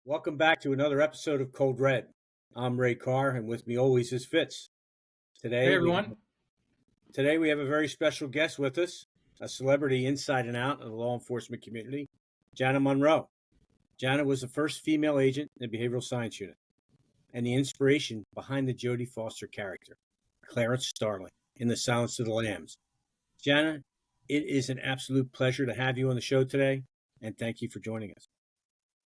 Welcome back to another episode of Cold Red. I'm Ray Carr, and with me always is Fitz. Hey, Today we everyone. today we have a very special guest with us, a celebrity inside and out of the law enforcement community, Jana Monroe. Jana was the first female agent in the behavioral science unit, and the inspiration behind the Jodie Foster character, Clarence Starling, in The Silence of the Lambs. Jana, it is an absolute pleasure to have you on the show today, and thank you for joining us.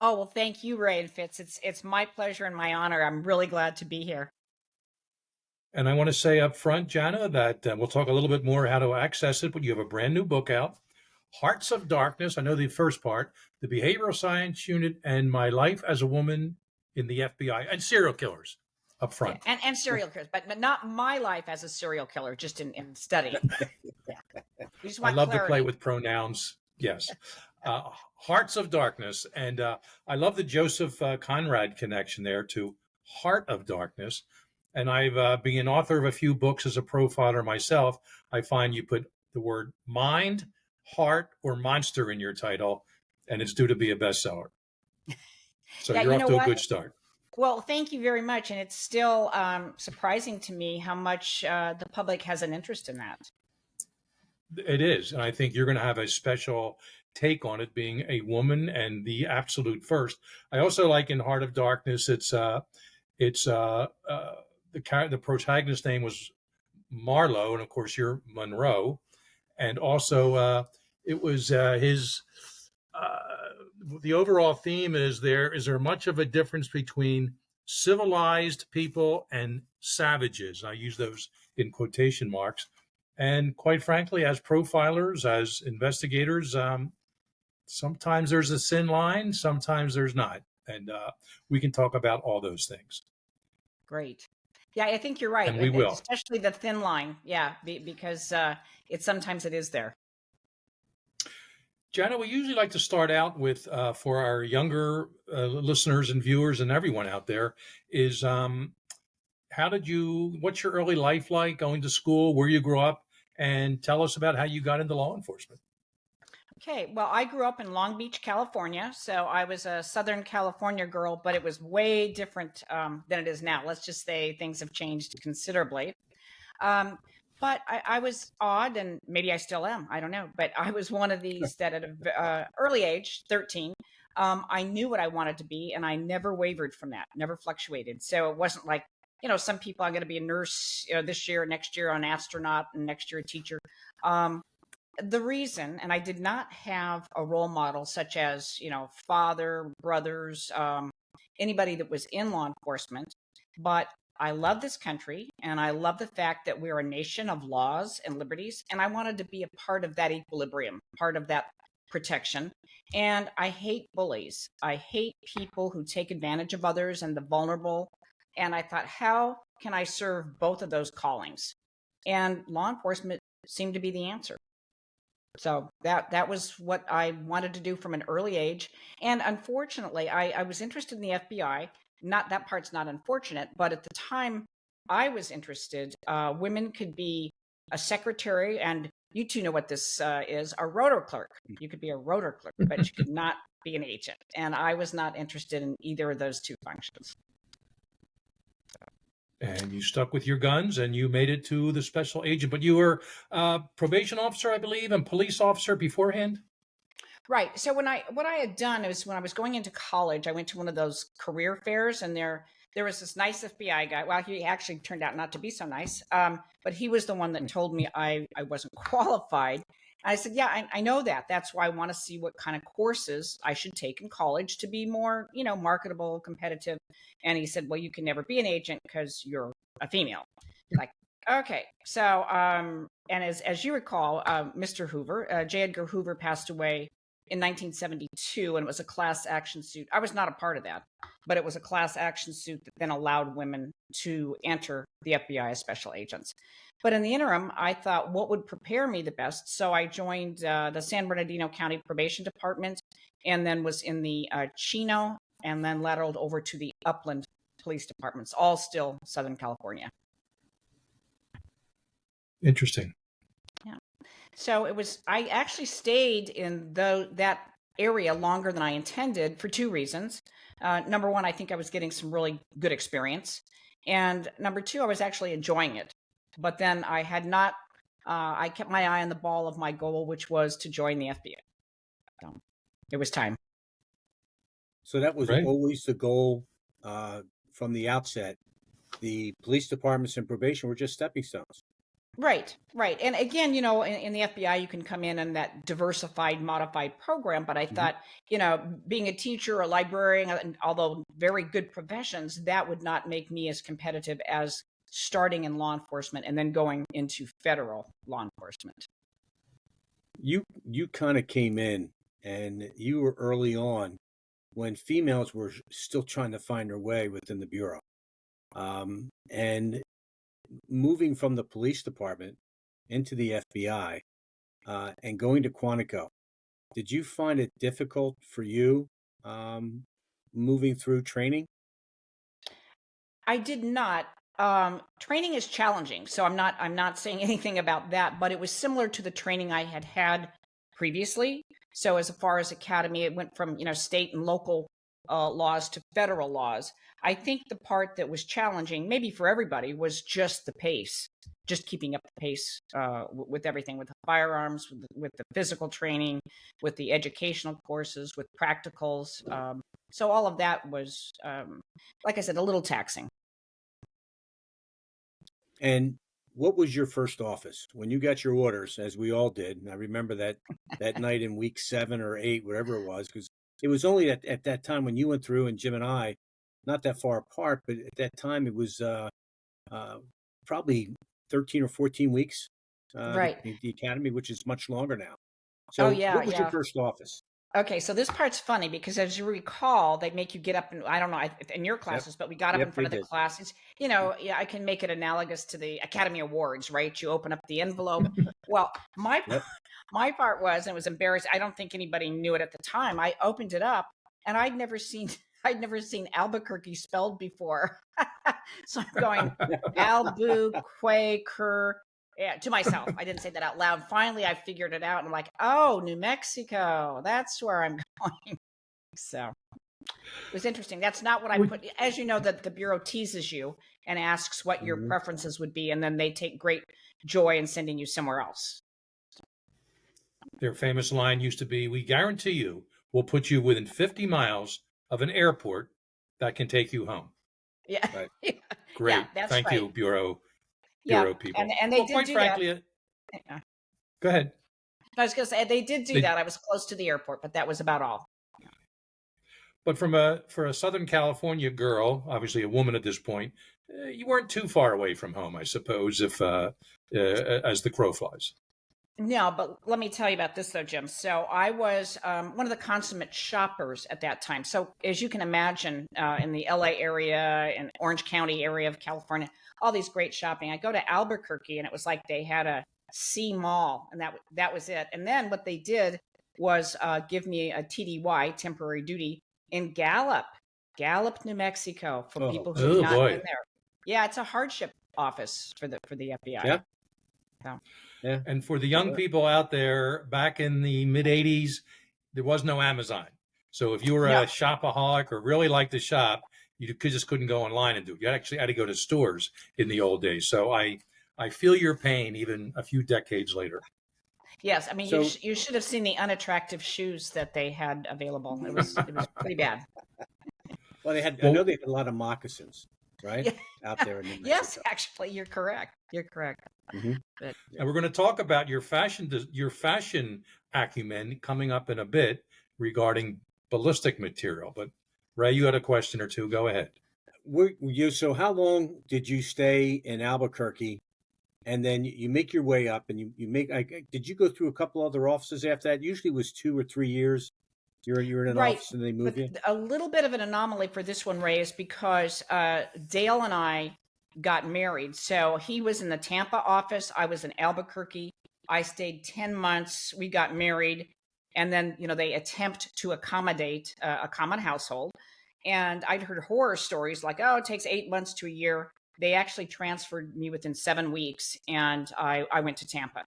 Oh, well, thank you, Ray and Fitz. It's my pleasure and my honor. I'm really glad to be here. And I want to say up front, Jana, that we'll talk a little bit more how to access it, but you have a brand new book out, Hearts of Darkness. I know the first part, the Behavioral Science Unit and My Life as a Woman in the FBI, and serial killers up front. Yeah, and serial killers, but not my life as a serial killer, just in studying. Yeah. We just I want love clarity. to play with pronouns. Yes. Hearts of Darkness. And I love the Joseph Conrad connection there to Heart of Darkness. And I've being an author of a few books as a profiler myself, I find you put the word mind, heart, or monster in your title, and it's due to be a bestseller. So Yeah, you're you off know to a what? good start. Well, thank you very much. And it's still surprising to me how much the public has an interest in that. It is. And I think you're going to have a special take on it being a woman and the absolute first. I also like in Heart of Darkness, the protagonist's name was Marlowe, and of course you're Monroe. And also it was the overall theme is there much of a difference between civilized people and savages? I use those in quotation marks. And quite frankly, as profilers, as investigators, sometimes there's a thin line, sometimes there's not. And we can talk about all those things. Great. Yeah, I think you're right. And we will. Especially the thin line. Yeah, because sometimes it is there. Jana, we usually like to start out with, for our younger listeners and viewers and everyone out there, is what's your early life like, going to school, where you grew up, and tell us about how you got into law enforcement. Okay, well, I grew up in Long Beach, California, so I was a Southern California girl, but it was way different than it is now. Let's just say things have changed considerably. But I was odd, and maybe I still am, I don't know. But I was one of these that at an early age, 13, I knew what I wanted to be, and I never wavered from that, never fluctuated. So it wasn't like, some people, I'm going to be a nurse this year, next year an astronaut, and next year a teacher. The reason, and I did not have a role model such as, father, brothers, anybody that was in law enforcement, but I love this country and I love the fact that we're a nation of laws and liberties. And I wanted to be a part of that equilibrium, part of that protection. And I hate bullies. I hate people who take advantage of others and the vulnerable. And I thought, how can I serve both of those callings? And law enforcement seemed to be the answer. So that was what I wanted to do from an early age. And unfortunately, I was interested in the FBI. Not that part's not unfortunate, but at the time I was interested, women could be a secretary, and you two know what this is, a rotor clerk. You could be a rotor clerk, but you could not be an agent. And I was not interested in either of those two functions. And you stuck with your guns and you made it to the special agent. But you were a probation officer, I believe, and police officer beforehand? Right. So what I had done is when I was going into college, I went to one of those career fairs, and there was this nice FBI guy. Well, he actually turned out not to be so nice. But he was the one that told me I wasn't qualified. And I said, yeah, I know that. That's why I want to see what kind of courses I should take in college to be more, marketable, competitive. And he said, well, you can never be an agent because you're a female. Like, okay. So, and as you recall, Mr. Hoover, J. Edgar Hoover passed away in 1972, and it was a class action suit. I was not a part of that, but it was a class action suit that then allowed women to enter the FBI as special agents. But in the interim, I thought, what would prepare me the best? So I joined the San Bernardino County Probation Department, and then was in the Chino, and then lateraled over to the Upland Police Departments, all still Southern California. Interesting. Yeah. So I actually stayed in that area longer than I intended for two reasons. Number one, I think I was getting some really good experience. And number two, I was actually enjoying it. But then I had not, I kept my eye on the ball of my goal, which was to join the FBI. So it was time. So that was Right. always the goal from the outset. The police departments and probation were just stepping stones. Right, right. And again, in the FBI, you can come in that diversified, modified program. But I thought, being a teacher, a librarian, and although very good professions, that would not make me as competitive as starting in law enforcement and then going into federal law enforcement. You kind of came in, and you were early on when females were still trying to find their way within the bureau, and moving from the police department into the FBI and going to Quantico. Did you find it difficult for you moving through training? I did not. Training is challenging, so I'm not saying anything about that, but it was similar to the training I had previously. So as far as academy, it went from state and local laws to federal laws. I think the part that was challenging, maybe for everybody, was just the pace, just keeping up the pace with everything, with the firearms, with the physical training, with the educational courses, with practicals. So all of that was, like I said, a little taxing. And what was your first office when you got your orders, as we all did? And I remember that night in week 7 or 8, whatever it was, because it was only at that time when you went through, and Jim and I, not that far apart, but at that time it was probably 13 or 14 weeks, Right. the academy, which is much longer now. Oh, So yeah, what was your yeah. first office? Okay, so this part's funny because as you recall, they make you get up and I don't know in your Yep. classes, but we got up in Yep, front they of the did. classes. Yeah, I can make it analogous to the Academy Awards, right? You open up the envelope. Well, my Yep. my part was, and it was embarrassing. I don't think anybody knew it at the time. I opened it up, and I'd never seen Albuquerque spelled before. So I'm going Albuquerque. Yeah, to myself. I didn't say that out loud. Finally, I figured it out. And I'm like, oh, New Mexico. That's where I'm going. So it was interesting. That's not what I put. As you know, that the Bureau teases you and asks what your Mhm. preferences would be. And then they take great joy in sending you somewhere else. Their famous line used to be, "We guarantee you we'll put you within 50 miles of an airport that can take you home." Yeah. Right. Great. Yeah, that's Thank right. you, Bureau Yeah. people. And they Well, did quite do that. frankly, Yeah. go ahead. I was going to say they did do They- that. I was close to the airport, but that was about all. But for a Southern California girl, obviously a woman at this point, you weren't too far away from home, I suppose, if as the crow flies. No, but let me tell you about this though, Jim. So I was one of the consummate shoppers at that time. So as you can imagine, in the LA area and Orange County area of California, all these great shopping. I go to Albuquerque and it was like they had a C mall and that was it. And then what they did was give me a TDY, temporary duty, in Gallup, New Mexico, for Oh. people who've Oh, not boy. been there. Yeah, it's a hardship office for the FBI. Yeah. So, Yeah. And for the young people out there, back in the mid 80s, there was no Amazon. So if you were No. a shopaholic or really liked to shop, you just couldn't go online and do it. You actually had to go to stores in the old days. So I feel your pain even a few decades later. Yes, I mean So- you should have seen the unattractive shoes that they had available. It was pretty bad. Well, I Well- know they had a lot of moccasins, right? Yeah. Out there in New Mexico. Yes, actually, you're correct. You're correct. Mhm. But And we're going to talk about your fashion acumen coming up in a bit regarding ballistic material. But Ray, you had a question or two. Go ahead. So how long did you stay in Albuquerque? And then you make your way up, and you make. Did you go through a couple other offices after that? Usually it was 2 or 3 years. You're in an Right. office and they move But you. a little bit of an anomaly for this one, Ray, is because Dale and I got married. So he was in the Tampa office. I was in Albuquerque. I stayed 10 months. We got married. And then, they attempt to accommodate a common household. And I'd heard horror stories like, oh, it takes 8 months to a year. They actually transferred me within 7 weeks, and I went to Tampa.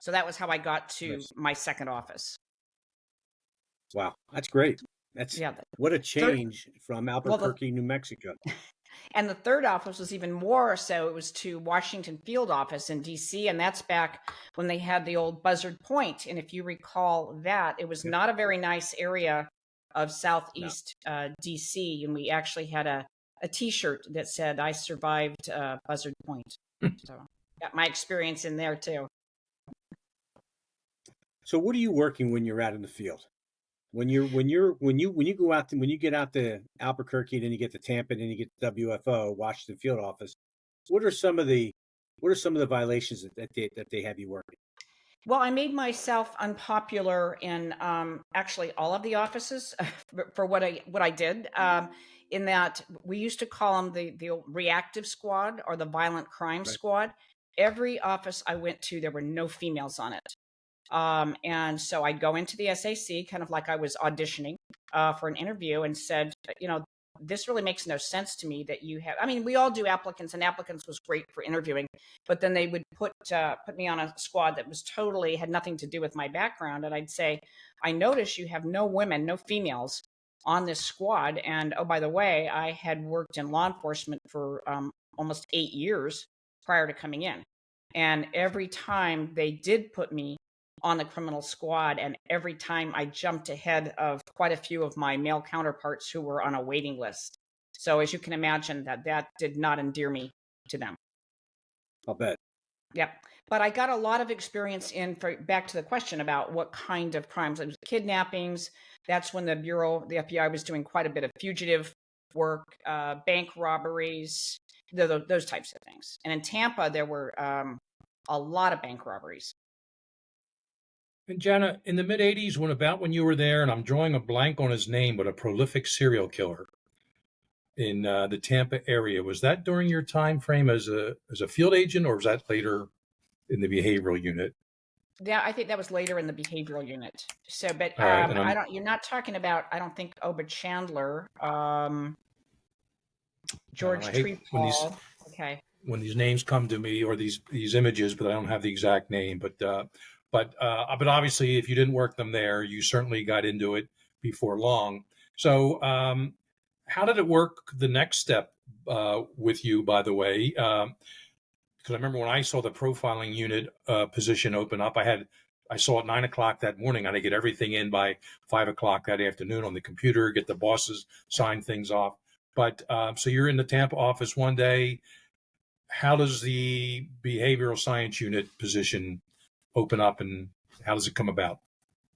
So that was how I got to Nice. my second office. Wow, that's great. That's Yeah. what a Third, change from well, Albuquerque, New Mexico. and the third office was even more so. It was to Washington Field Office in DC, and that's back when they had the old Buzzard Point. And if you recall that, it was Yeah. not a very nice area of No. Southeast DC, and we actually had a T-shirt that said "I survived Buzzard Point." So got my experience in there too. So what are you working when you're out in the field? When you go out when you get out to Albuquerque, then you get to Tampa, then you get to WFO, Washington Field Office. What are some of the violations that they have you working? Well, I made myself unpopular in actually all of the offices for what I did. In that we used to call them the old reactive squad or the violent crime Right. squad. Every office I went to, there were no females on it. And so I'd go into the SAC kind of like I was auditioning for an interview and said, this really makes no sense to me that you have. I mean, we all do applicants, and applicants was great for interviewing, but then they would put me on a squad that was totally had nothing to do with my background, and I'd say, I notice you have no women, no females on this squad, and oh, by the way, I had worked in law enforcement for almost 8 years prior to coming in, and every time they did put me on the criminal squad, and every time I jumped ahead of quite a few of my male counterparts who were on a waiting list. So as you can imagine, that did not endear me to them. I'll bet. Yeah, but I got a lot of experience back to the question about what kind of crimes. It was kidnappings. That's when the FBI was doing quite a bit of fugitive work, bank robberies, those types of things. And in Tampa, there were a lot of bank robberies. And Jana, in the mid 80s, when you were there, and I'm drawing a blank on his name, but a prolific serial killer in the Tampa area, was that during your time frame as a field agent, or was that later in the behavioral unit? Yeah, I think that was later in the behavioral unit. So, but All right, and you're not talking about, I don't think, Oba Chandler, George I hate when these Trepaul. Okay. names come to me, or these images, but I don't have the exact name. But obviously, if you didn't work them there, you certainly got into it before long. So, how did it work? The next step with you, by the way, because I remember when I saw the profiling unit position open up, I saw at 9 o'clock that morning. I had to get everything in by 5 o'clock that afternoon on the computer, get the bosses sign things off. But so you're in the Tampa office one day. How does the behavioral science unit position open up, and how does it come about?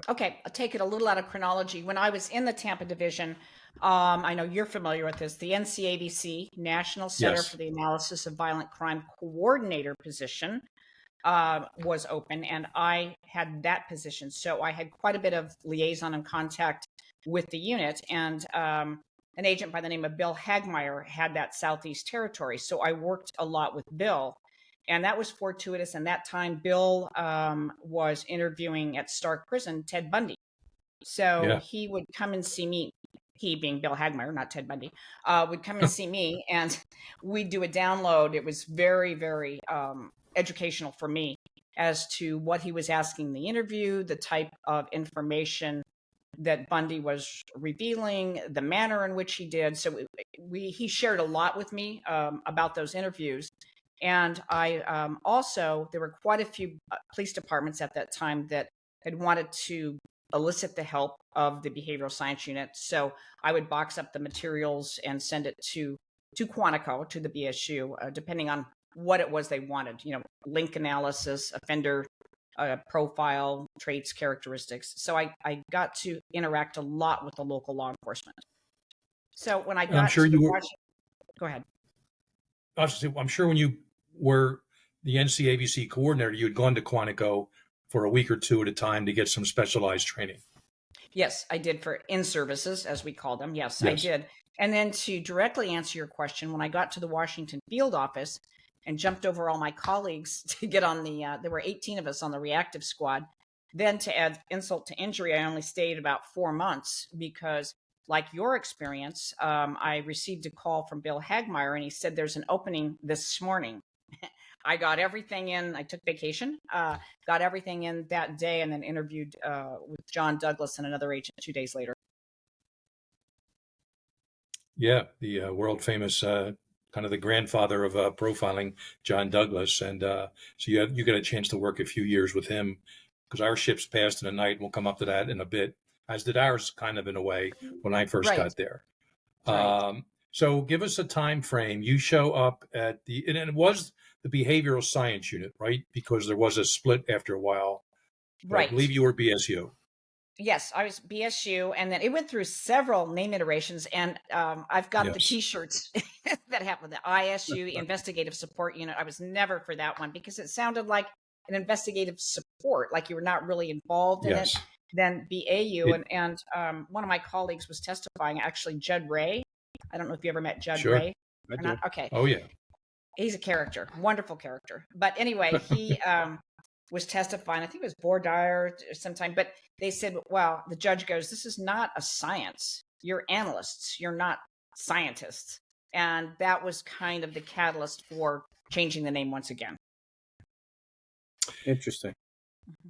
Okay, I'll take it a little out of chronology. When I was in the Tampa division, I know you're familiar with this, the NCAVC, National Center Yes. for the Analysis of Violent Crime Coordinator position, was open, and I had that position. So I had quite a bit of liaison and contact with the unit, and an agent by the name of Bill Hagmeyer had that Southeast territory. So I worked a lot with Bill. And that was fortuitous. And that time, Bill was interviewing at Stark Prison Ted Bundy. So Yeah. he would come and see me. He being Bill Hagmeyer, not Ted Bundy, would come and see me, and we'd do a download. It was very, very educational for me as to what he was asking in the interview, the type of information that Bundy was revealing, the manner in which he did. So he shared a lot with me about those interviews. And I also, there were quite a few police departments at that time that had wanted to elicit the help of the behavioral science unit. So I would box up the materials and send it to Quantico, to the BSU, depending on what it was they wanted. Link analysis, offender profile, traits, characteristics. So I got to interact a lot with the local law enforcement. So when I got I'm sure to the you were. Washington, go ahead. I'm sure when you were the NCAVC coordinator, you had gone to Quantico for a week or two at a time to get some specialized training. Yes, I did, for in-services, as we call them. Yes, I Yes. did. And then to directly answer your question, when I got to the Washington field office and jumped over all my colleagues to get on there were 18 of us on the reactive squad. Then to add insult to injury, I only stayed about 4 months because, like your experience, I received a call from Bill Hagmeyer, and he said, there's an opening this morning. I got everything in. I took vacation, got everything in that day, and then interviewed with John Douglas and another agent 2 days later. Yeah, the world famous kind of the grandfather of profiling, John Douglas, and so you got a chance to work a few years with him because our ships passed in the night. We'll come up to that in a bit, as did ours, kind of in a way when I first Right, got there. right, So give us a time frame. You show up at and it was the behavioral science unit, right? Because there was a split after a while, but I right. believe you were BSU. Yes, I was BSU, and then it went through several name iterations, and I've got the Yes, T-shirts that have the ISU Investigative Support Unit. I was never for that one because it sounded like an investigative support, like you were not really involved in it. yes. Then BAU, It and one of my colleagues was testifying, actually Judd Ray. I don't know if you ever met Judd sure. Ray I or do. not. Okay, Oh yeah. he's a character, wonderful character. But anyway, he was testifying. I think it was Bordier or sometime. But they said, "Well, the judge goes, this is not a science. You're analysts. You're not scientists." And that was kind of the catalyst for changing the name once again. Interesting.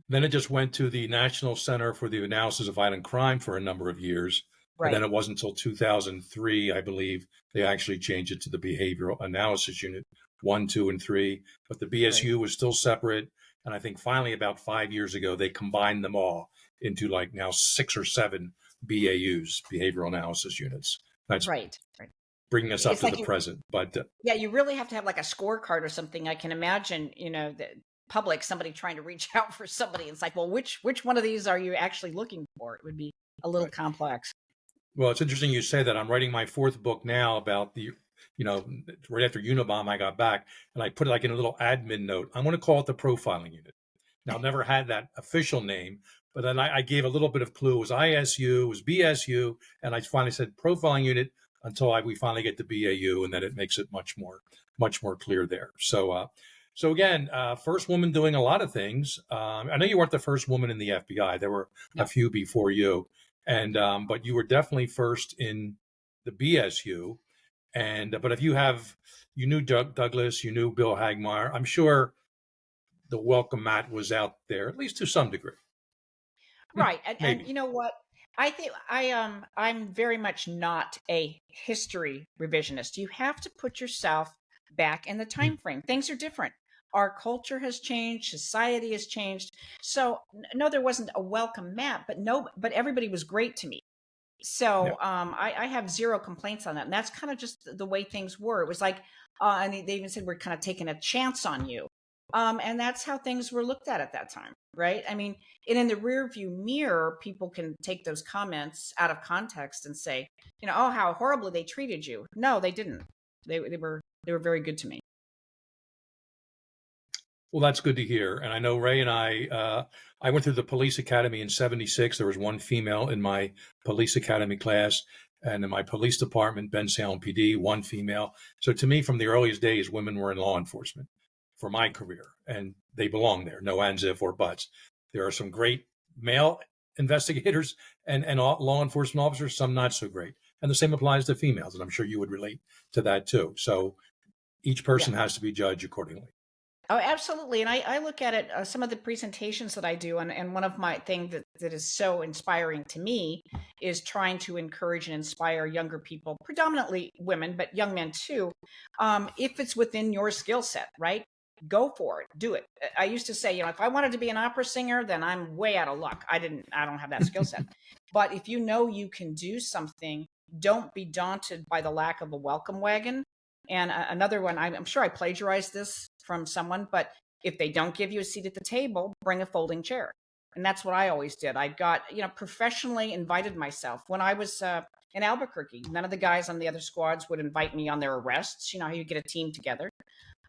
Then it just went to the National Center for the Analysis of Violent Crime for a number of years. And then Right, it wasn't until 2003, I believe, they actually changed it to the Behavioral Analysis Unit 1, 2, and 3. But the right, BSU was still separate. And I think finally, about 5 years ago, they combined them all into like now 6 or 7 BAUs, Behavioral Analysis Units. That's right, right. bringing us up It's to like the present. But yeah, you really have to have like a scorecard or something. I can imagine, the public, somebody trying to reach out for somebody. It's like, well, which one of these are you actually looking for? It would be a little Right. complex. well, it's interesting you say that. I'm writing my 4th book now about right after Unabomb, I got back and I put it like in a little admin note. I'm going to call it the profiling unit. Now, never had that official name, but then I gave a little bit of clue. It was ISU, it was BSU, and I finally said profiling unit until we finally get to BAU, and then it makes it much more clear there. So again, first woman doing a lot of things. I know you weren't the first woman in the FBI. There were a No. few before you, and but you were definitely first in the BSU. And but if you knew Douglas, you knew Bill Hagmaier. I'm sure the welcome mat was out there, at least to some degree. Right. And Maybe. you know what? I think I'm very much not a history revisionist. You have to put yourself back in the time frame. Things are different. Our culture has changed, society has changed. So no, there wasn't a welcome mat, but everybody was great to me. Yeah. So I have zero complaints on that. And that's kind of just the way things were. It was like, and they even said we're kind of taking a chance on you. And that's how things were looked at that time, right? I mean, and in the rear view mirror, people can take those comments out of context and say, oh, how horribly they treated you. No, they didn't. They were very good to me. Well, that's good to hear. And I know Ray and I went through the police academy in '76. There was one female in my police academy class, and in my police department, Ben Salem PD, one female. So to me, from the earliest days, women were in law enforcement for my career, and they belong there. No ands, if, or buts. There are some great male investigators and law enforcement officers, some not so great. And the same applies to females, and I'm sure you would relate to that too. So each Yeah. person has to be judged accordingly. Oh, absolutely. And I look at it, some of the presentations that I do, and one of my things that is so inspiring to me is trying to encourage and inspire younger people, predominantly women, but young men too. If it's within your skill set, right? Go for it. Do it. I used to say, if I wanted to be an opera singer, then I'm way out of luck. I don't have that skill set. But if you know you can do something, don't be daunted by the lack of a welcome wagon. And another one, I'm sure I plagiarized this from someone, but if they don't give you a seat at the table, bring a folding chair. And that's what I always did. I got, professionally invited myself when I was in Albuquerque. None of the guys on the other squads would invite me on their arrests. How you get a team together.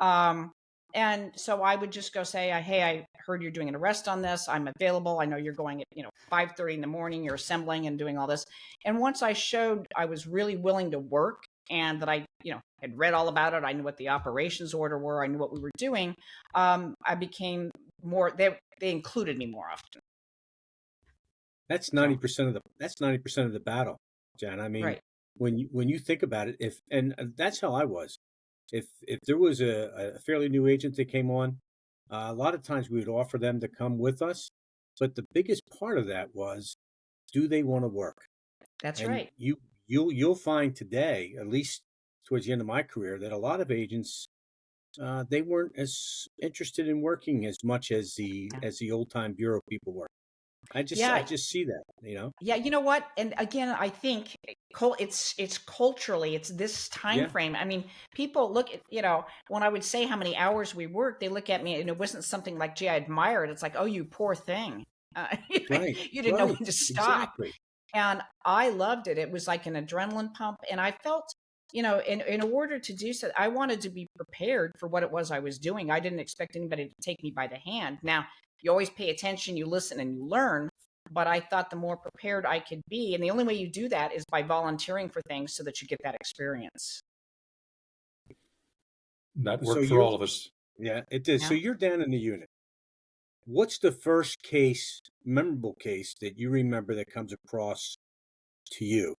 And so I would just go say, hey, I heard you're doing an arrest on this. I'm available. I know you're going at, 5:30 in the morning, you're assembling and doing all this. And once I showed I was really willing to work and that I, had read all about it, I knew what the operations order were, I knew what we were doing, I became more, they included me more often. That's So, 90% of the battle, Jan. I mean, right. when you think about it, and that's how I was. if there was a fairly new agent that came on, a lot of times we would offer them to come with us. But the biggest part of that was, do they want to work? That's And right. you'll find today, at least towards the end of my career, that a lot of agents they weren't as interested in working as much as Yeah. the old time bureau people were. I Yeah. just see that, you know. Yeah, you know what? And again, I think it's culturally, it's this time Yeah, frame. I mean, people look at, when I would say how many hours we work, they look at me and it wasn't something like, gee, I admire it. It's like, oh, you poor thing. right, You didn't know right, when to stop. exactly. And I loved it. It was like an adrenaline pump. And I felt, in order to do so, I wanted to be prepared for what it was I was doing. I didn't expect anybody to take me by the hand. Now, you always pay attention, you listen, and you learn. But I thought the more prepared I could be, and the only way you do that is by volunteering for things so that you get that experience. That So worked for you're all of us. Yeah, it did. So Yeah. you're down in the unit. What's the first case, memorable case that you remember that comes across to you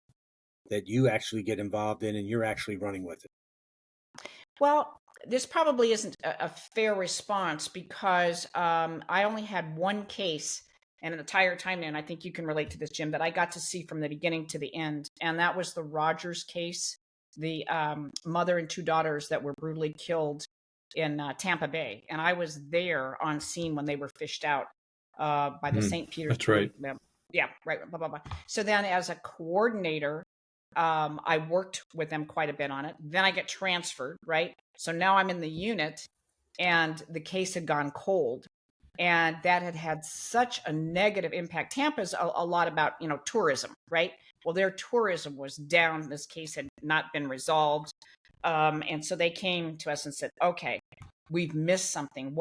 that you actually get involved in and you're actually running with it? Well, this probably isn't a fair response because I only had one case and an entire time, and I think you can relate to this, Jim, that I got to see from the beginning to the end. And that was the Rogers case, the mother and two daughters that were brutally killed in Tampa Bay. And I was there on scene when they were fished out by the St. That's right. Petersburg. Yeah, right. Blah, blah, blah. So then, as a coordinator, I worked with them quite a bit on it. Then I get transferred, right? So now I'm in the unit, and the case had gone cold, and that had such a negative impact. Tampa's a lot about tourism, right? Well, their tourism was down. This case had not been resolved, and so they came to us and said, "Okay, we've missed something.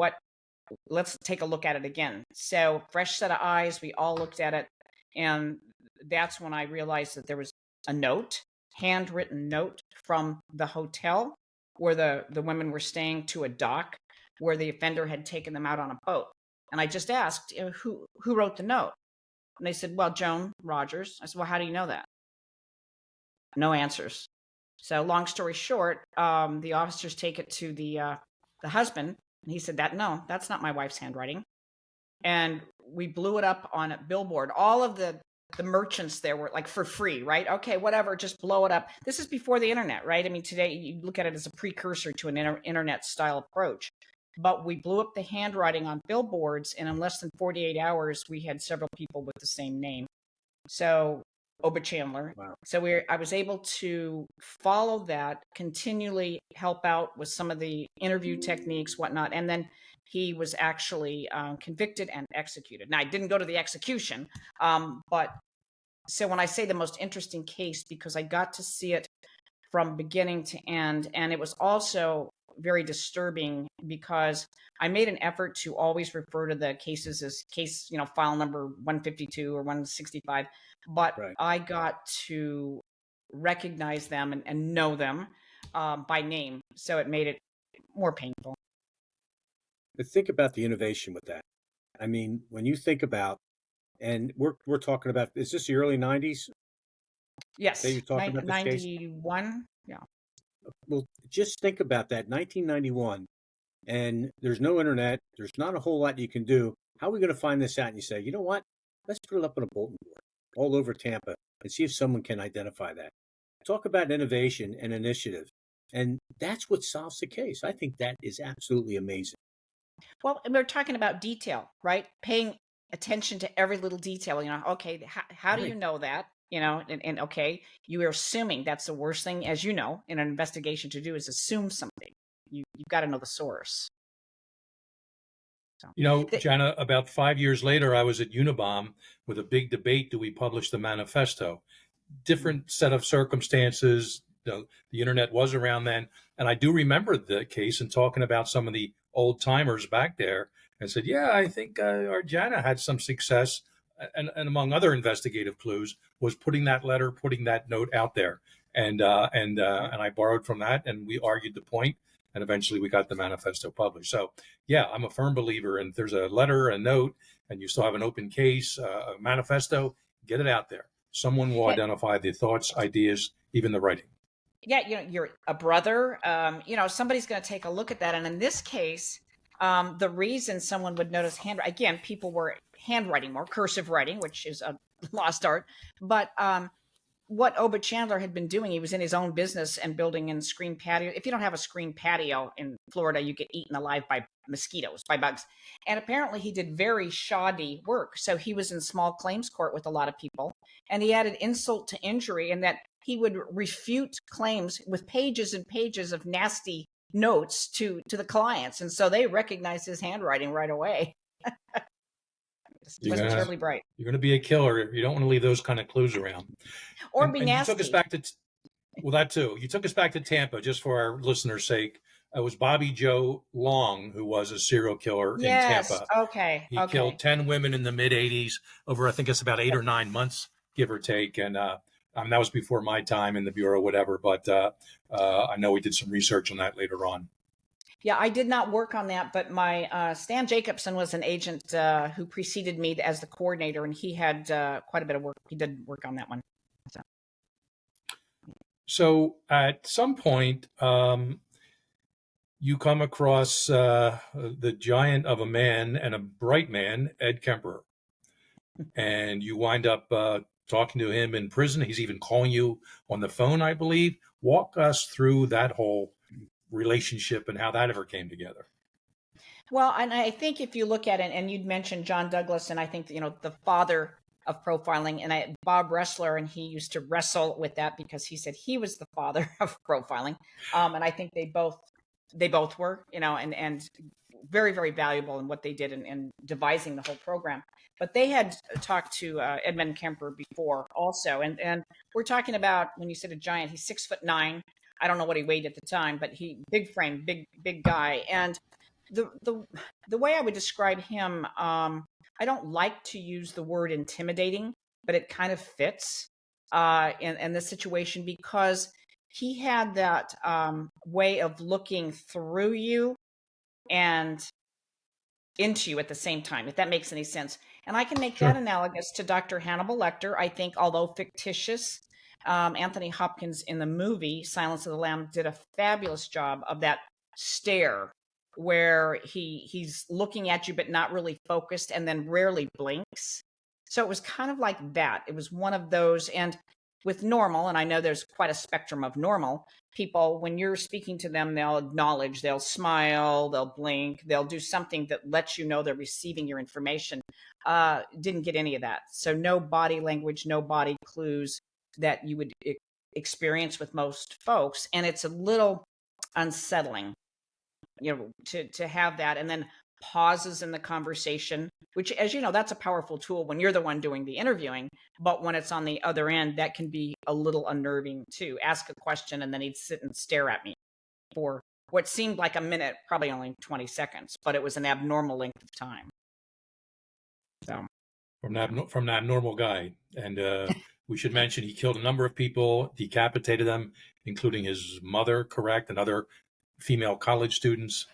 Let's take a look at it again." So fresh set of eyes. We all looked at it, and that's when I realized that there was a note, handwritten note from the hotel where the women were staying to a dock where the offender had taken them out on a boat. And I just asked, who wrote the note? And they said, well, Joan Rogers. I said, well, how do you know that? No answers. So long story short, the officers take it to the husband, and he said, that's not my wife's handwriting. And we blew it up on a billboard. All of the merchants there were like, for free, right? Okay, whatever, just blow it up. This is before the internet, right? I mean, today you look at it as a precursor to an internet style approach. But we blew up the handwriting on billboards, and in less than 48 hours, we had several people with the same name. So, Oba Chandler. Wow. So I was able to follow that, continually help out with some of the interview techniques, whatnot, and then he was actually convicted and executed. Now, I didn't go to the execution, but so when I say the most interesting case, because I got to see it from beginning to end, and it was also very disturbing because I made an effort to always refer to the cases as case, file number 152 or 165, but Right. I got to recognize them and know them by name. So it made it more painful. But think about the innovation with that. I mean, when you think about, and we're talking about, is this the early 90s Yes. that you're talking about this case? 91. Yeah. Well, just think about that, 1991, and there's no internet. There's not a whole lot you can do. How are we going to find this out? And you say, you know what? Let's put it up on a bulletin board all over Tampa and see if someone can identify that. Talk about innovation and initiative. And that's what solves the case. I think that is absolutely amazing. Well, and we're talking about detail, right? Paying attention to every little detail. Okay, how do you Right. know that? And okay, you are assuming. That's the worst thing, as you know, in an investigation to do is assume something. You've got to know the source. So, Jana, about 5 years later, I was at Unabom with a big debate. Do we publish the manifesto? Different set of circumstances. The internet was around then. And I do remember the case and talking about some of the old timers back there and said, yeah, I think our Jana had some success. And among other investigative clues was putting that letter, putting that note out there. And I borrowed from that and we argued the point. And eventually we got the manifesto published. So, yeah, I'm a firm believer. And if there's a letter, a note, and you still have an open case, a manifesto, get it out there. Someone will identify the thoughts, ideas, even the writing. Yeah, you're a brother. Somebody's going to take a look at that. And in this case, the reason someone would notice again, people were handwriting more, cursive writing, which is a lost art. But what Obed Chandler had been doing, he was in his own business and building in screen patio. If you don't have a screen patio in Florida, you get eaten alive by mosquitoes, by bugs. And apparently he did very shoddy work. So he was in small claims court with a lot of people. And he added insult to injury in that he would refute claims with pages and pages of nasty notes to the clients. And so they recognized his handwriting right away. It wasn't terribly bright. You're going to be a killer. You don't want to leave those kind of clues around. Or be nasty. You took us back to, that too. You took us back to Tampa, just for our listeners' sake. It was Bobby Joe Long, who was a serial killer in Tampa. Okay. He killed 10 women in the mid-'80s over, I think it's about 8 or 9 months, give or take. And that was before my time in the Bureau, whatever. But I know we did some research on that later on. Yeah, I did not work on that, but my Stan Jacobson was an agent who preceded me as the coordinator, and he had quite a bit of work. He did work on that one. So at some point, you come across the giant of a man and a bright man, Ed Kemper, and you wind up talking to him in prison. He's even calling you on the phone, I believe. Walk us through that whole relationship and how that ever came together. Well, and I think if you look at it, and you'd mentioned John Douglas, and I think, the father of profiling, and Bob Wrestler, and he used to wrestle with that because he said he was the father of profiling. And I think they both were, and very, very valuable in what they did in devising the whole program. But they had talked to Edmund Kemper before also. And we're talking about, when you said a giant, he's 6'9". I don't know what he weighed at the time, but big frame, big guy. And the way I would describe him, I don't like to use the word intimidating, but it kind of fits in this situation, because he had that way of looking through you and into you at the same time, if that makes any sense. And I can make that analogous to Dr. Hannibal Lecter. I think, although fictitious, Anthony Hopkins in the movie Silence of the Lambs did a fabulous job of that stare where he's looking at you but not really focused, and then rarely blinks. So it was kind of like that. It was one of those. And with normal, and I know there's quite a spectrum of normal people, when you're speaking to them, they'll acknowledge, they'll smile, they'll blink, they'll do something that lets you know they're receiving your information. Didn't get any of that. So no body language, no body clues that you would experience with most folks. And it's a little unsettling, to have that. And then pauses in the conversation, which, as you know, that's a powerful tool when you're the one doing the interviewing. But when it's on the other end, that can be a little unnerving too. Ask a question and then he'd sit and stare at me for what seemed like a minute, probably only 20 seconds, but it was an abnormal length of time. So from an abnormal guy. And we should mention he killed a number of people, decapitated them, including his mother, correct, and other female college students.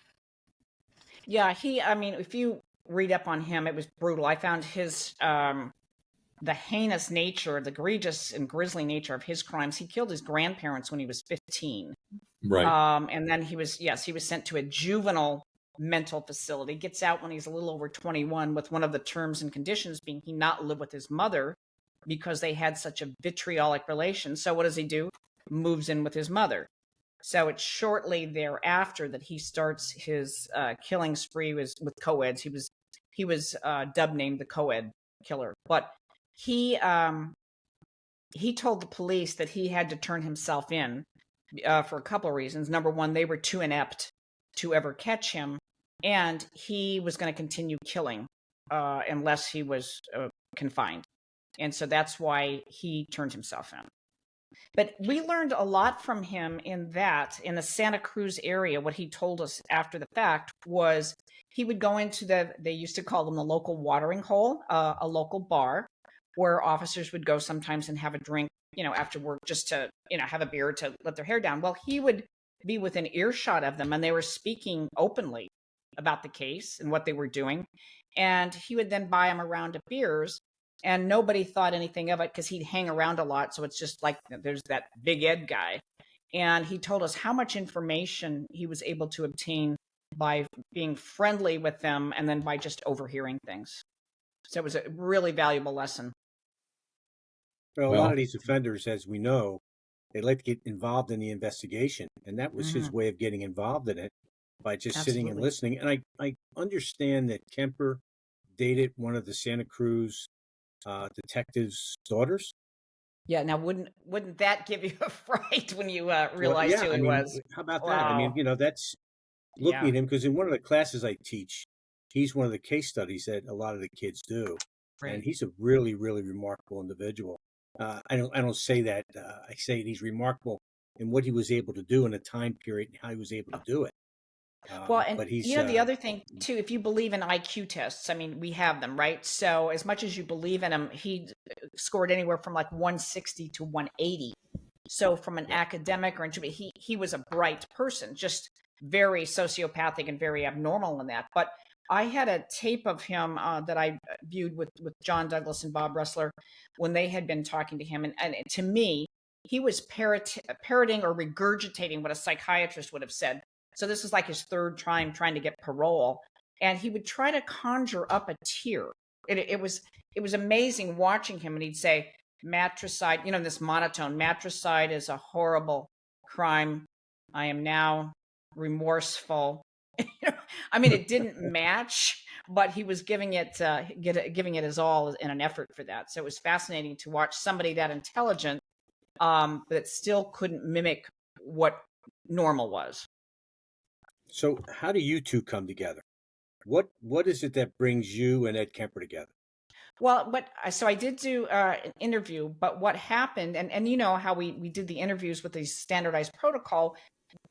Yeah, if you read up on him, it was brutal. I found his the heinous nature, the egregious and grisly nature of his crimes. He killed his grandparents when he was 15. Right. And then he was sent to a juvenile mental facility, gets out when he's a little over 21, with one of the terms and conditions being he not live with his mother because they had such a vitriolic relation. So what does he do? Moves in with his mother. So it's shortly thereafter that he starts his killing spree with co-eds. He was dub named the co-ed killer, but he told the police that he had to turn himself in for a couple of reasons. Number one, they were too inept to ever catch him, and he was going to continue killing unless he was confined. And so that's why he turned himself in. But we learned a lot from him in the Santa Cruz area. What he told us after the fact was he would go into they used to call them the local watering hole, a local bar where officers would go sometimes and have a drink, after work, just to, have a beer to let their hair down. Well, he would be within earshot of them, and they were speaking openly about the case and what they were doing. And he would then buy them a round of beers. And nobody thought anything of it because he'd hang around a lot. So it's just like there's that Big Ed guy. And he told us how much information he was able to obtain by being friendly with them and then by just overhearing things. So it was a really valuable lesson. Well, a lot of these offenders, as we know, they like to get involved in the investigation. And that was his way of getting involved in it, by just sitting and listening. And I understand that Kemper dated one of the Santa Cruz detective's daughters. Yeah. Now, wouldn't that give you a fright when you realized who he was? How about that? I mean, that's looking at him, because in one of the classes I teach, he's one of the case studies that a lot of the kids do. Right. And he's a really, really remarkable individual. I don't say that. I say he's remarkable in what he was able to do in a time period and how he was able to do it. Well, and the other thing too, if you believe in IQ tests, I mean, we have them, right? So as much as you believe in him, he scored anywhere from like 160 to 180. So from an academic or he was a bright person, just very sociopathic and very abnormal in that. But I had a tape of him that I viewed with John Douglas and Bob Ressler when they had been talking to him. And to me, he was parroting or regurgitating what a psychiatrist would have said. So this is like his third time trying to get parole. And he would try to conjure up a tear. It was amazing watching him. And he'd say, matricide, this monotone, matricide is a horrible crime. I am now remorseful. I mean, it didn't match, but he was giving it his all in an effort for that. So it was fascinating to watch somebody that intelligent that still couldn't mimic what normal was. So how do you two come together? What is it that brings you and Ed Kemper together? Well, so I did do an interview, but what happened, and you know how we did the interviews with the standardized protocol,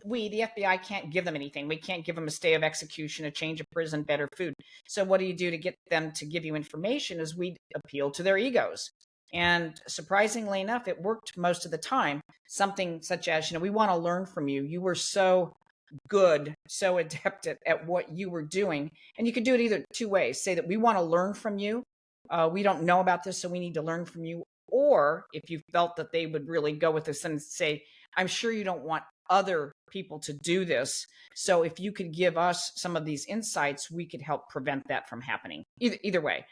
the FBI can't give them anything. We can't give them a stay of execution, a change of prison, better food. So what do you do to get them to give you information is we appeal to their egos. And surprisingly enough, it worked most of the time. Something such as, we want to learn from you. You were so good, so adept at what you were doing. And you could do it either two ways. Say that we want to learn from you. We don't know about this, so we need to learn from you. Or if you felt that they would really go with this and say, I'm sure you don't want other people to do this. So if you could give us some of these insights, we could help prevent that from happening. Either way.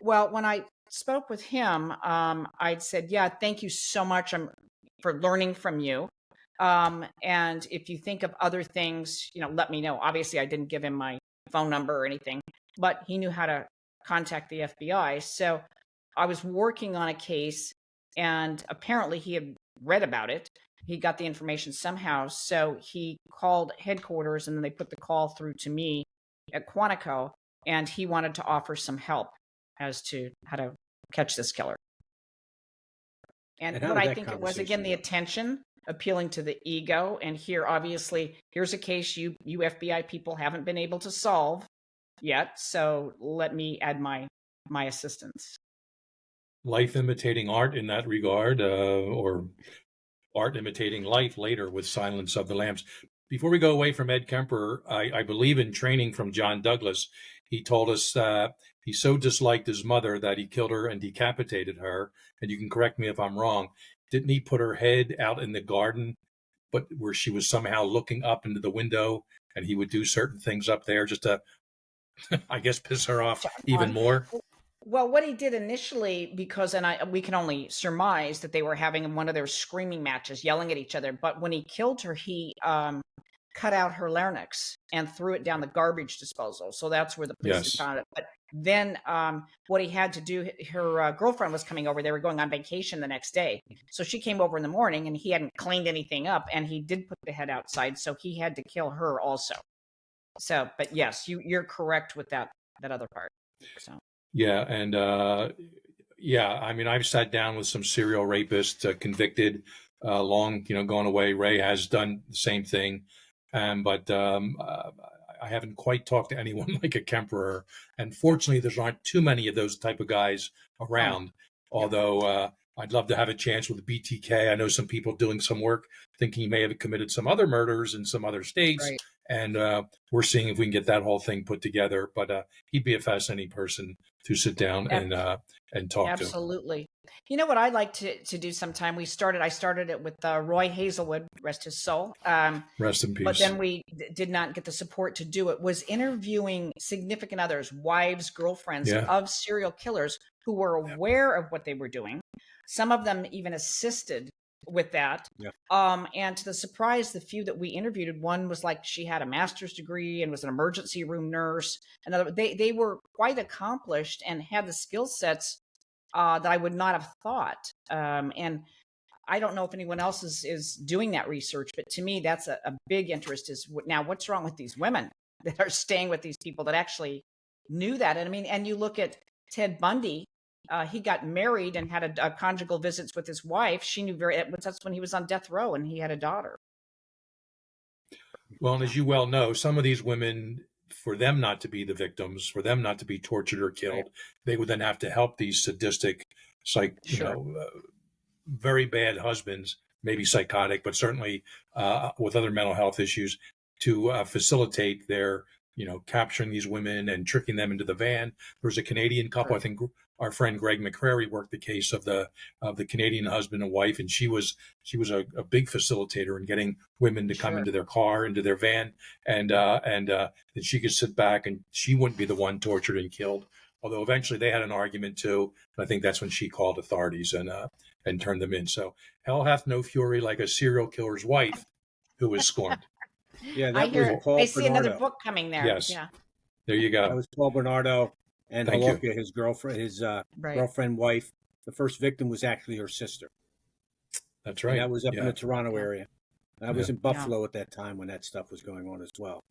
Well, when I spoke with him, I'd said, yeah, thank you so much for learning from you. And if you think of other things, let me know. Obviously, I didn't give him my phone number or anything, but he knew how to contact the FBI. So I was working on a case, and apparently he had read about it. He got the information somehow. So he called headquarters, and then they put the call through to me at Quantico, and he wanted to offer some help as to how to catch this killer. And what I think it was, again, the attention, appealing to the ego. And here, obviously, here's a case you FBI people haven't been able to solve yet. So let me add my assistance. Life imitating art in that regard, or art imitating life later with Silence of the Lambs. Before we go away from Ed Kemper, I believe in training from John Douglas. He told us he so disliked his mother that he killed her and decapitated her. And you can correct me if I'm wrong. Didn't he put her head out in the garden, but where she was somehow looking up into the window, and he would do certain things up there just to, I guess, piss her off even more? Well, what he did initially, because we can only surmise that they were having one of their screaming matches, yelling at each other. But when he killed her, he cut out her larynx and threw it down the garbage disposal. So that's where the police found it. But then what he had to do, her girlfriend was coming over. They were going on vacation the next day. So she came over in the morning, and he hadn't cleaned anything up, and he did put the head outside. So he had to kill her also. So, but yes, you're correct with that other part. So. Yeah. And I mean, I've sat down with some serial rapists, convicted, long, gone away. Ray has done the same thing. But I haven't quite talked to anyone like a Kemperer. And fortunately, there's not too many of those type of guys around. Although I'd love to have a chance with BTK. I know some people doing some work thinking he may have committed some other murders in some other states. Right. And we're seeing if we can get that whole thing put together. But he'd be a fascinating person to sit down and talk to. Absolutely. You know what I'd like to do sometime? I started it with Roy Hazelwood, rest his soul. Rest in But peace. then we did not get the support to do it, was interviewing significant others, wives, girlfriends Yeah. of serial killers who were aware of what they were doing. Some of them even assisted with that. Yeah. And to the surprise, the few that we interviewed, one was like she had a master's degree and was an emergency room nurse. Another, they were quite accomplished and had the skill sets that I would not have thought. And I don't know if anyone else is doing that research, but to me, that's a big interest. Is now what's wrong with these women that are staying with these people that actually knew that? And I mean, and you look at Ted Bundy. He got married and had a conjugal visits with his wife. She knew that's when he was on death row and he had a daughter. Well, and as you well know, some of these women, for them not to be the victims, for them not to be tortured or killed, Right. they would then have to help these sadistic, Sure. very bad husbands, maybe psychotic, but certainly with other mental health issues, to facilitate their, capturing these women and tricking them into the van. There was a Canadian couple, Sure. I think our friend Greg McCrary worked the case of the Canadian husband and wife, and she was a big facilitator in getting women to come Sure. into their car, into their van, and that she could sit back and she wouldn't be the one tortured and killed. Although eventually they had an argument too, and I think that's when she called authorities and turned them in. So hell hath no fury like a serial killer's wife who is scorned. Yeah, I that was hear. Paul I see another Bernardo. book coming there. Yes. Yeah. There you That go. was Paul Bernardo and Thank you. Holoka, his girlfriend, his Right. girlfriend, wife. The first victim was actually her sister. That's And right. that was up in Yeah. the Toronto area. I was in Buffalo at that time when that stuff was going on as well.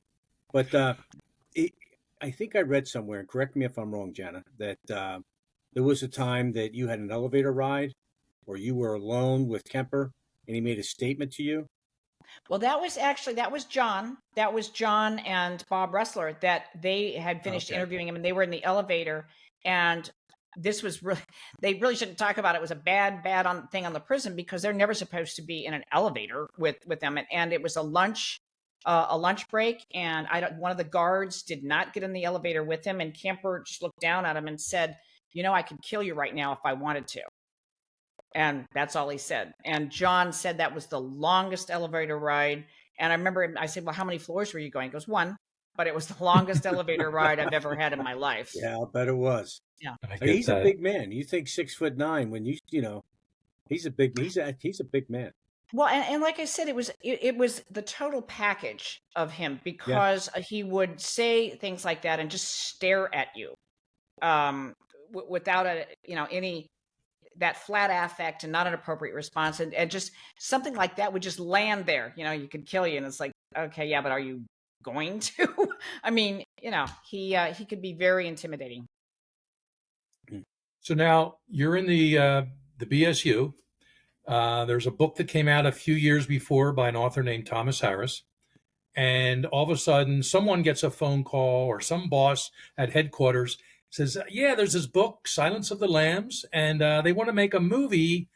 But I think I read somewhere, and correct me if I'm wrong, Jana, that there was a time that you had an elevator ride or you were alone with Kemper and he made a statement to you. Well, that was John. That was John and Bob Ressler that they had finished Okay. interviewing him and they were in the elevator. And this was really, they really shouldn't talk about it. It was a bad thing on the prison because they're never supposed to be in an elevator with them. And it was a lunch break. And one of the guards did not get in the elevator with him. And Kemper just looked down at him and said, I could kill you right now if I wanted to. And that's all he said. And John said that was the longest elevator ride. And I remember I said, well, how many floors were you going? He goes, one. But it was the longest elevator ride I've ever had in my life. Yeah, I'll bet it was. Yeah. He's a big man. You think 6'9" when he's a big man. Well, and like I said, it was the total package of him because he would say things like that and just stare at you without any that flat affect and not an appropriate response. And just something like that would just land there. You could kill you. And it's like, okay, yeah, but are you going to? I mean, he could be very intimidating. So now you're in the BSU. There's a book that came out a few years before by an author named Thomas Harris. And all of a sudden, someone gets a phone call or some boss at headquarters says, yeah, there's this book, Silence of the Lambs, and they want to make a movie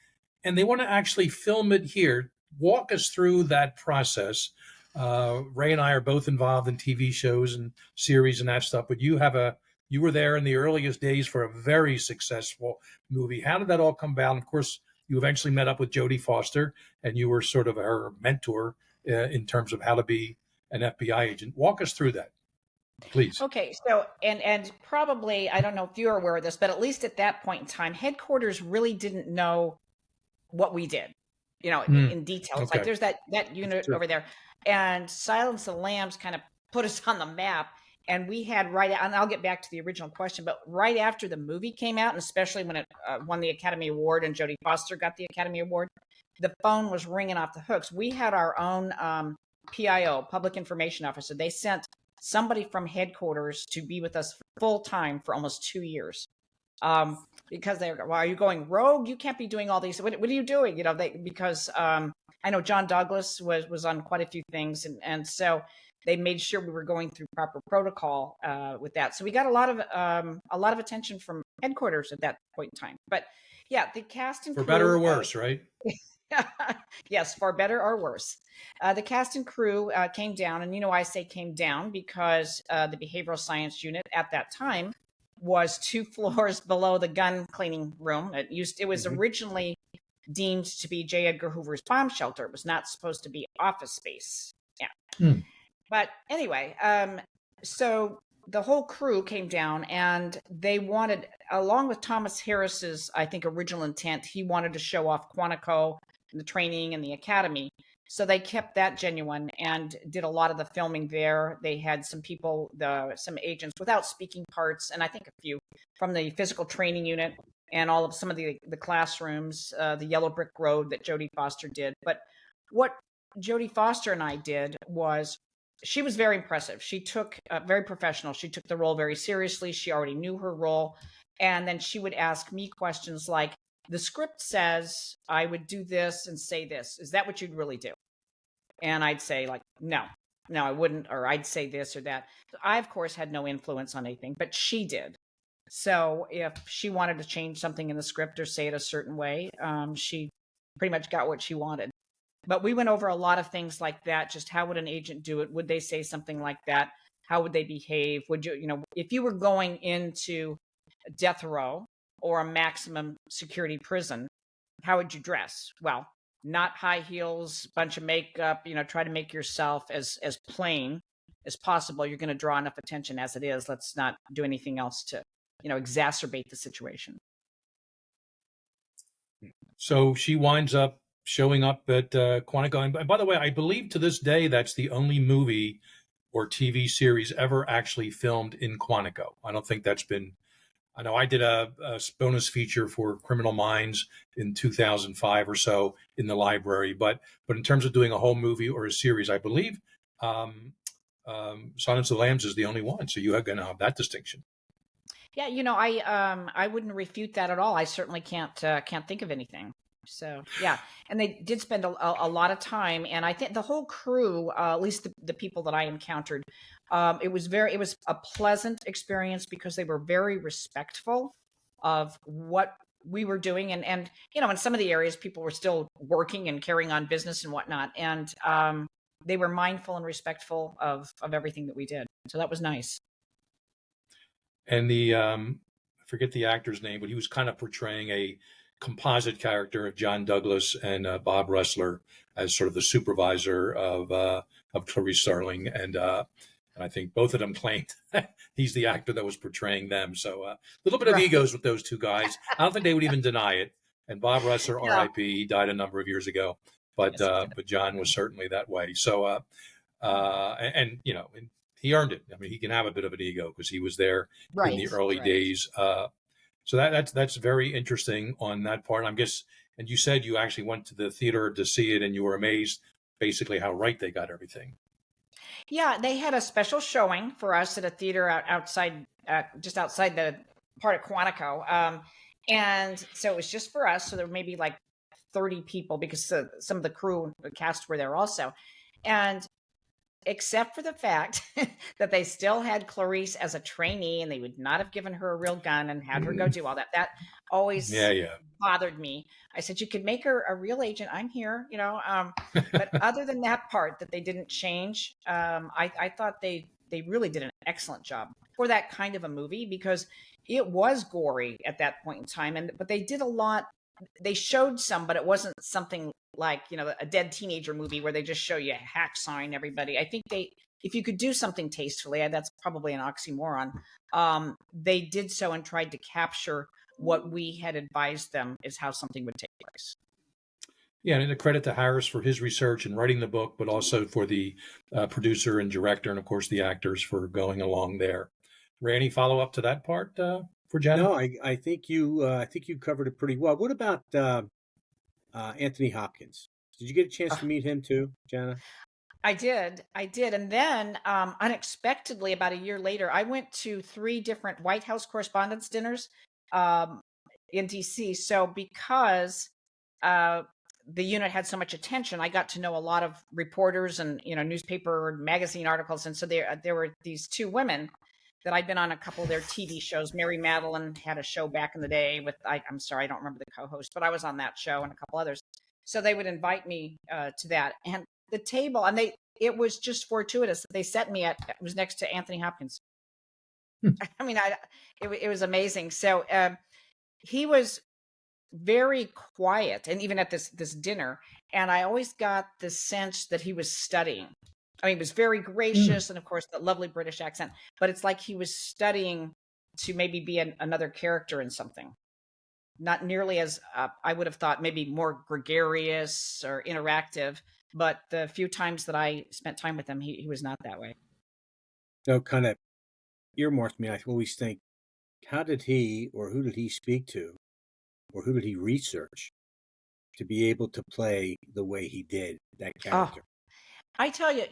and they want to actually film it here. Walk us through that process. Ray and I are both involved in TV shows and series and that stuff, but you were there in the earliest days for a very successful movie. How did that all come about? And of course, you eventually met up with Jodie Foster and you were sort of her mentor in terms of how to be an FBI agent. Walk us through that, please. Okay, so and probably I don't know if you're aware of this, but at least at that point in time, headquarters really didn't know what we did, in detail. It's like there's that unit over there, and Silence of the Lambs kind of put us on the map. And we had and I'll get back to the original question, but right after the movie came out, and especially when it won the Academy Award and Jodie Foster got the Academy Award, the phone was ringing off the hooks. We had our own PIO, Public Information Officer. They sent somebody from headquarters to be with us full time for almost 2 years. Because well, are you going rogue? You can't be doing all these. What are you doing? Because I know John Douglas was on quite a few things. And so they made sure we were going through proper protocol with that. So we got a lot of attention from headquarters at that point in time. But yeah, the cast and crew, for better or worse, right? Yes, for better or worse. The cast and crew came down, and I say came down because the behavioral science unit at that time was 2 floors below the gun cleaning room. It was originally deemed to be J. Edgar Hoover's bomb shelter. It was not supposed to be office space. Yeah. Hmm. But anyway, so the whole crew came down, and they wanted, along with Thomas Harris's, I think, original intent, he wanted to show off Quantico and the training and the academy. So they kept that genuine and did a lot of the filming there. They had some people, some agents without speaking parts, and I think a few from the physical training unit and all of some of the classrooms, the Yellow Brick Road that Jodie Foster did. But what Jodie Foster and I did was, she was very impressive. She took very professional. She took the role very seriously. She already knew her role. And then she would ask me questions like, the script says I would do this and say this. Is that what you'd really do? And I'd say, like, no, I wouldn't, or I'd say this or that. I, of course, had no influence on anything, but she did. So if she wanted to change something in the script or say it a certain way, she pretty much got what she wanted. But we went over a lot of things like that. Just how would an agent do it? Would they say something like that? How would they behave? Would you, if you were going into death row or a maximum security prison, how would you dress? Well, not high heels, bunch of makeup, try to make yourself as plain as possible. You're going to draw enough attention as it is. Let's not do anything else to, exacerbate the situation. So she winds up showing up at Quantico. And by the way, I believe to this day that's the only movie or TV series ever actually filmed in Quantico. I don't think that's been. I know I did a bonus feature for Criminal Minds in 2005 or so in the library, but in terms of doing a whole movie or a series, I believe Silence of the Lambs is the only one. So you are going to have that distinction. Yeah, I wouldn't refute that at all. I certainly can't think of anything. So yeah, and they did spend a lot of time, and I think the whole crew, at least the people that I encountered, it was a pleasant experience because they were very respectful of what we were doing, and in some of the areas people were still working and carrying on business and whatnot, and they were mindful and respectful of everything that we did. So that was nice. And I forget the actor's name, but he was kind of portraying a composite character of John Douglas and Bob Ressler as sort of the supervisor of Clarice Starling, and I think both of them claimed he's the actor that was portraying them. So a little bit of egos with those two guys. I don't think they would even deny it. And Bob Ressler, R.I.P., he died a number of years ago, but John was certainly that way. So and he earned it. I mean, he can have a bit of an ego because he was there in the early days. So that's very interesting on that part. I guess, and you said you actually went to the theater to see it, and you were amazed, basically, how right they got everything. Yeah, they had a special showing for us at a theater outside, just outside the part of Quantico, and so it was just for us. So there were maybe like 30 people because some of the crew, the cast, were there also, and except for the fact that they still had Clarice as a trainee and they would not have given her a real gun and had her go do all that. That always bothered me. I said, you could make her a real agent. I'm here, but other than that part that they didn't change, I thought they really did an excellent job for that kind of a movie because it was gory at that point in time. But they did a lot. They showed some, but it wasn't something like, a dead teenager movie where they just show you hacksawing everybody. I think if you could do something tastefully, that's probably an oxymoron. They did so and tried to capture what we had advised them is how something would take place. Yeah, and a credit to Harris for his research and writing the book, but also for the producer and director, and of course the actors for going along there. Ray, any follow up to that part for Jana? No, I think you covered it pretty well. What about Anthony Hopkins? Did you get a chance to meet him too, Jana? I did. And then unexpectedly, about a year later, I went to 3 different White House Correspondents' dinners in D.C. So because the unit had so much attention, I got to know a lot of reporters and newspaper, magazine articles. And so there were these 2 women that I'd been on a couple of their TV shows. Mary Madeline had a show back in the day with, I'm sorry, I don't remember the co-host, but I was on that show and a couple others. So they would invite me to that. And the table, and it was just fortuitous. They set me it was next to Anthony Hopkins. I mean, it was amazing. So he was very quiet, and even at this dinner, and I always got the sense that he was studying. I mean, he was very Mm. gracious, and of course, the lovely British accent. But it's like he was studying to maybe be another character in something. Not nearly as I would have thought, maybe more gregarious or interactive. But the few times that I spent time with him, he was not that way. So kind of earmarked me. I always think, how did he or who did he speak to or who did he research to be able to play the way he did that Oh, character? I tell you,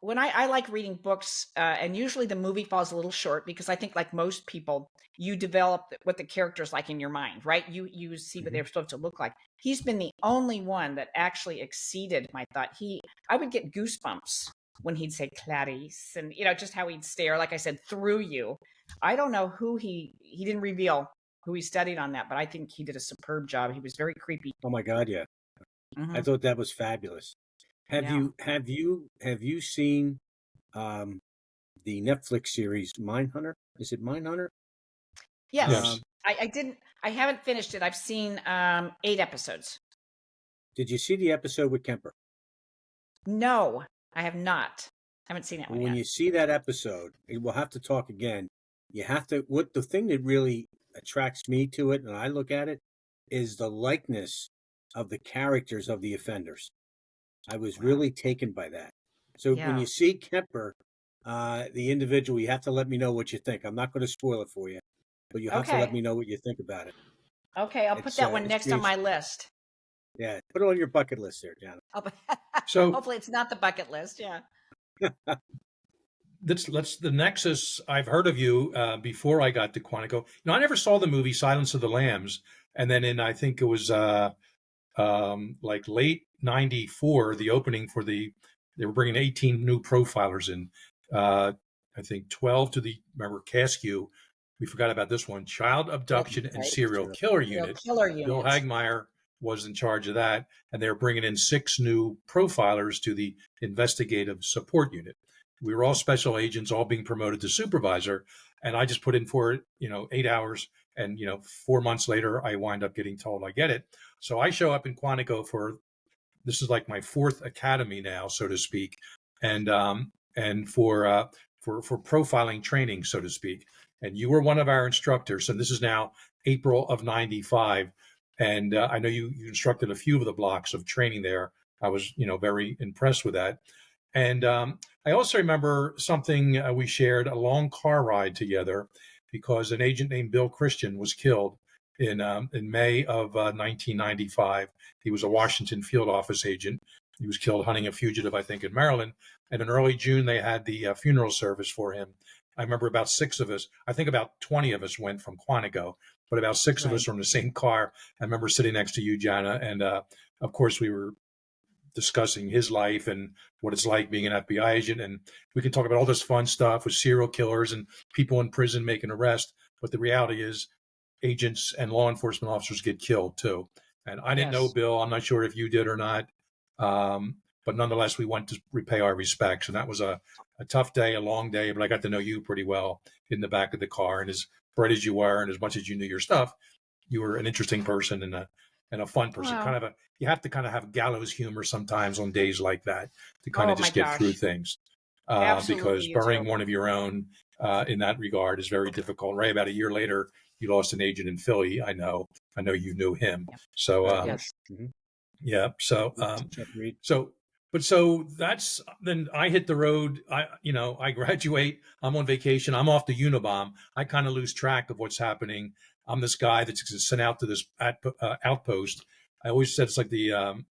when I like reading books, and usually the movie falls a little short because I think, like most people, you develop what the character's like in your mind, right? You see what Mhm. they're supposed to look like. He's been the only one that actually exceeded my thought. I would get goosebumps when he'd say Clarice, and just how he'd stare, like I said, through you. I don't know who he didn't reveal who he studied on that, but I think he did a superb job. He was very creepy. Oh my God, yeah. I Hmm. thought that was fabulous. Have Yeah. you seen um, the Netflix series Mindhunter? Is it Mindhunter? Yes. Yes. Um, I didn't. I haven't finished it. I've seen 8 episodes. did you see the episode with Kemper? No, I have not. I haven't seen that Well, one when yet. you see that episode, and we'll have to talk again. You have to. What the thing that really attracts me to it, and I look at it, is the likeness of the characters of the offenders. I was Wow. really taken by that. So when Yeah. you see Kemper, the individual, you have to let me know what you think. I'm not going to spoil it for you, but you have to let Okay. me know what you think about it. Okay. I'll put that one It's next on being, my list. yeah, put it on your bucket list there, Jana. I'll put- So Hopefully, it's not the bucket list. Yeah. let's the Nexus. I've heard of you before I got to Quantico. I never saw the movie Silence of the Lambs, and then I think it was like late '94, the opening for they were bringing 18 new profilers in. Uh, I think 12 to the remember Cascu. We forgot about this one: Child Right. Abduction and Right. Serial Killer Serial Unit. killer Bill unit. Hagmeyer was in charge of that, and they were bringing in 6 new profilers to the investigative support unit. We were all special agents, all being promoted to supervisor, and I just put in for it, 8 hours, and 4 months later, I wind up getting told I get it. So I show up in Quantico for this is like my 4th academy now, so to speak, and for profiling training, so to speak. And you were one of our instructors, and this is now April of '95, and I know you instructed a few of the blocks of training there. I was very impressed with that, and I also remember something we shared a long car ride together because an agent named Bill Christian was killed in May of 1995. He was a Washington field office agent. He was killed hunting a fugitive, I think, in Maryland. And in early June, they had the funeral service for him. I remember about 6 of us, I think about 20 of us went from Quantico, but about 6 of us Right. were in the same car. I remember sitting next to you, Jana. And of course, we were discussing his life and what it's like being an FBI agent. And we can talk about all this fun stuff with serial killers and people in prison making arrests. But the reality is, agents and law enforcement officers get killed too. And I didn't know Yes. Bill. I'm not sure if you did or not. But nonetheless, we went to repay our respects. And that was a tough day, a long day, but I got to know you pretty well in the back of the car. And as bright as you were, and as much as you knew your stuff, you were an interesting person and a fun person. Well. You have to kind of have gallows humor sometimes on days like that to kind Oh of my just get through gosh. things. Absolutely, Because you do. burying one of your own in that regard is very difficult. Right about a year later, you lost an agent in Philly. I know you knew him. Yeah. So Of course. Yes. Mm-hmm. yeah. Chuck Reed. So that's then I hit the road. I graduate. I'm on vacation. I'm off to Unabomb. I kind of lose track of what's happening. I'm this guy that's sent out to this outpost. I always said it's like the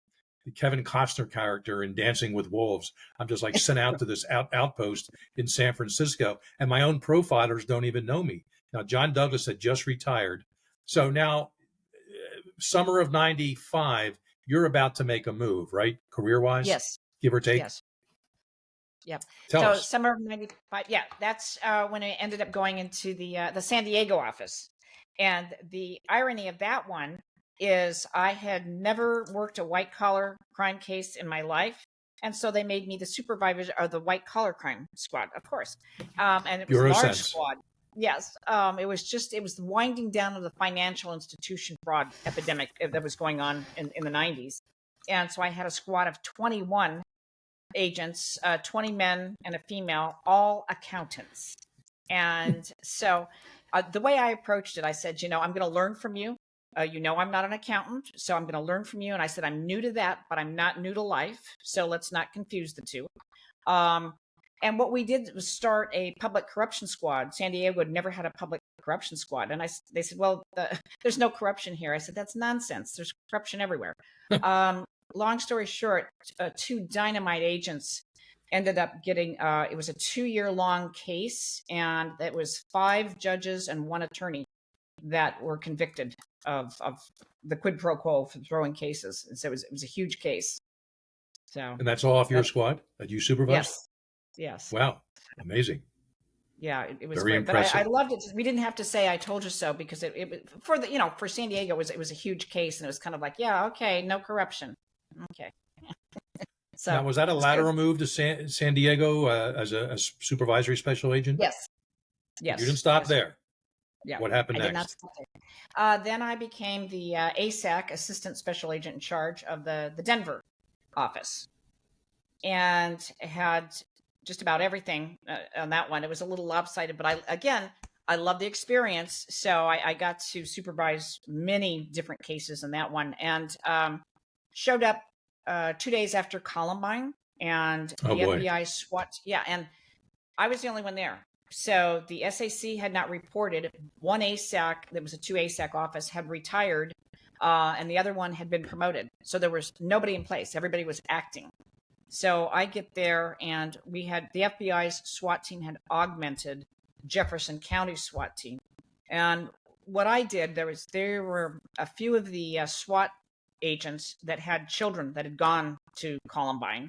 Kevin Costner character in Dancing with Wolves. I'm just like sent out to this outpost in San Francisco, and my own profilers don't even know me. Now, John Douglas had just retired. So now, summer of '95, you're about to make a move, right? Career wise, Yes. give or take. Yes. Yep. Tell So us. summer of '95. Yeah, that's when I ended up going into the San Diego office. And the irony of that one is I had never worked a white collar crime case in my life. And so they made me the supervisor of the white collar crime squad, of course. And it was a large Eurosense. squad. Yes. It was the winding down of the financial institution fraud epidemic that was going on in the 90s. And so I had a squad of 21 agents, 20 men and a female, all accountants. And so the way I approached it, I said, I'm going to learn from you. I'm not an accountant, so I'm going to learn from you. And I said, I'm new to that, but I'm not new to life. So let's not confuse the two. And what we did was start a public corruption squad. San Diego had never had a public corruption squad. And they said, well, there's no corruption here. I said, that's nonsense. There's corruption everywhere. Long story short, two dynamite agents ended up getting, it was a 2-year-long case, and it was 5 judges and 1 attorney that were convicted of the quid pro quo for throwing cases. And so it was a huge case. So, And that's all off your squad that you supervised? Yes. Wow. Amazing. Yeah, it was Very great. impressive. But I loved it. We didn't have to say "I told you so" because it for San Diego it was a huge case, and it was kind of like, yeah, okay, no corruption, okay. So now, was that a lateral move to San Diego as a supervisory special agent? Yes. You didn't stop there. Yeah. What happened I did not next? stop there. Then I became the ASAC, Assistant Special Agent in charge of the Denver office, and had just about everything on that one. It was a little lopsided, but I love the experience. So I got to supervise many different cases in that one, and showed up 2 days after Columbine, and the FBI SWAT. Yeah, and I was the only one there. So the SAC had not reported. One ASAC, there was a 2 ASAC office, had retired, and the other one had been promoted. So there was nobody in place. Everybody was acting. So I get there, and we had the FBI's SWAT team had augmented Jefferson County SWAT team. And what I did, there were a few of the SWAT agents that had children that had gone to Columbine.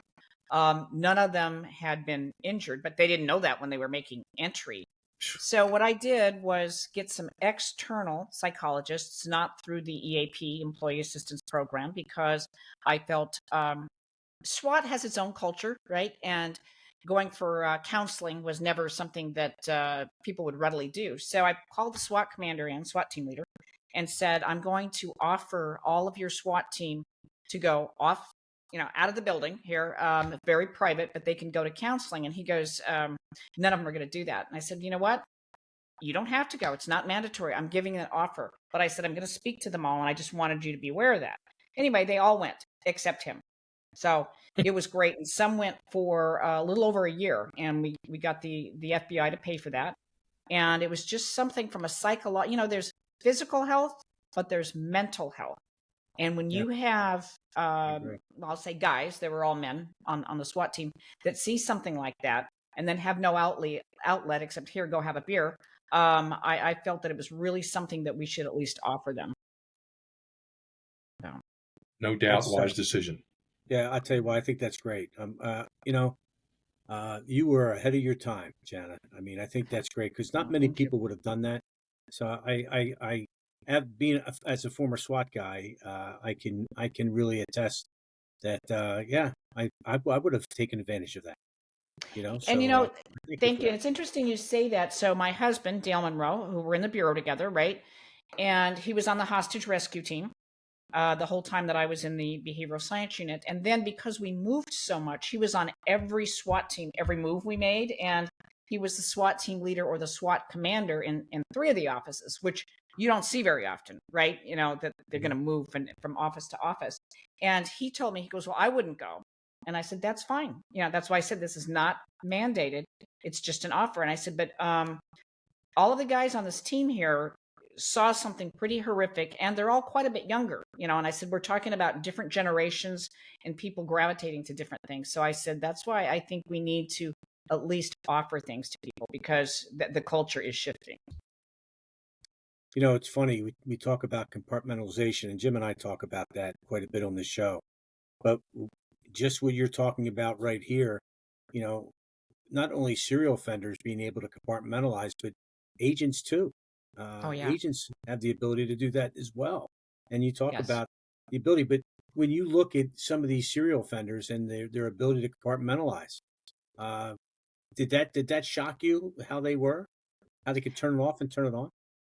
None of them had been injured, but they didn't know that when they were making entry. So what I did was get some external psychologists, not through the EAP, Employee Assistance Program, because I felt SWAT has its own culture, right? And going for counseling was never something that people would readily do. So I called the SWAT commander and SWAT team leader and said, I'm going to offer all of your SWAT team to go off, out of the building here, very private, but they can go to counseling. And he goes, none of them are going to do that. And I said, you know what? You don't have to go. It's not mandatory. I'm giving an offer. But I said, I'm going to speak to them all. And I just wanted you to be aware of that. Anyway, they all went except him. So it was great. And some went for a little over a year, and we got the FBI to pay for that. And it was just something from a psychological, there's physical health, but there's mental health. And when you have, I'll say guys, they were all men on the SWAT team, that see something like that and then have no outlet except here, go have a beer. I felt that it was really something that we should at least offer them. So. No doubt, wise decision. Yeah, I'll tell you why. I think that's great. You were ahead of your time, Jana. I mean, I think that's great because not many people would have done that. So I have been as a former SWAT guy. I can really attest that. I would have taken advantage of that. So, thank you. And it's interesting you say that. So my husband, Dale Monroe, who were in the bureau together, right, and he was on the hostage rescue team. The whole time that I was in the behavioral science unit. And then because we moved so much, he was on every SWAT team, every move we made. And he was the SWAT team leader or the SWAT commander in 3 of the offices, which you don't see very often, right? That they're going to move from office to office. And he told me, he goes, well, I wouldn't go. And I said, that's fine. That's why I said this is not mandated. It's just an offer. And I said, but all of the guys on this team here saw something pretty horrific, and they're all quite a bit younger, and I said, we're talking about different generations and people gravitating to different things. So I said, that's why I think we need to at least offer things to people because the culture is shifting. It's funny. We talk about compartmentalization, and Jim and I talk about that quite a bit on this show. But just what you're talking about right here, not only serial offenders being able to compartmentalize, but agents too. Agents have the ability to do that as well. And you talk about the ability, but when you look at some of these serial offenders and their ability to compartmentalize, did that shock you how they were? How they could turn it off and turn it on?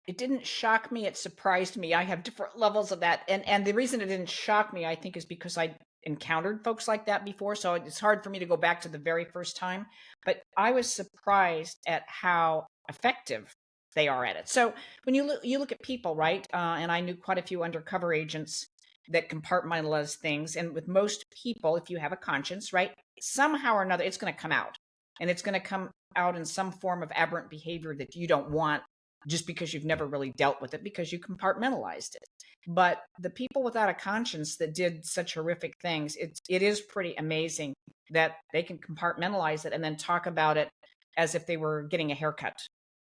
It didn't shock me, it surprised me. I have different levels of that, and the reason it didn't shock me, I think, is because I encountered folks like that before, so it's hard for me to go back to the very first time, but I was surprised at how effective they are at it. So when you look at people, right, and I knew quite a few undercover agents that compartmentalize things, and with most people, if you have a conscience, right, somehow or another, it's gonna come out, and it's gonna come out in some form of aberrant behavior that you don't want just because you've never really dealt with it because you compartmentalized it. But the people without a conscience that did such horrific things, it is pretty amazing that they can compartmentalize it and then talk about it as if they were getting a haircut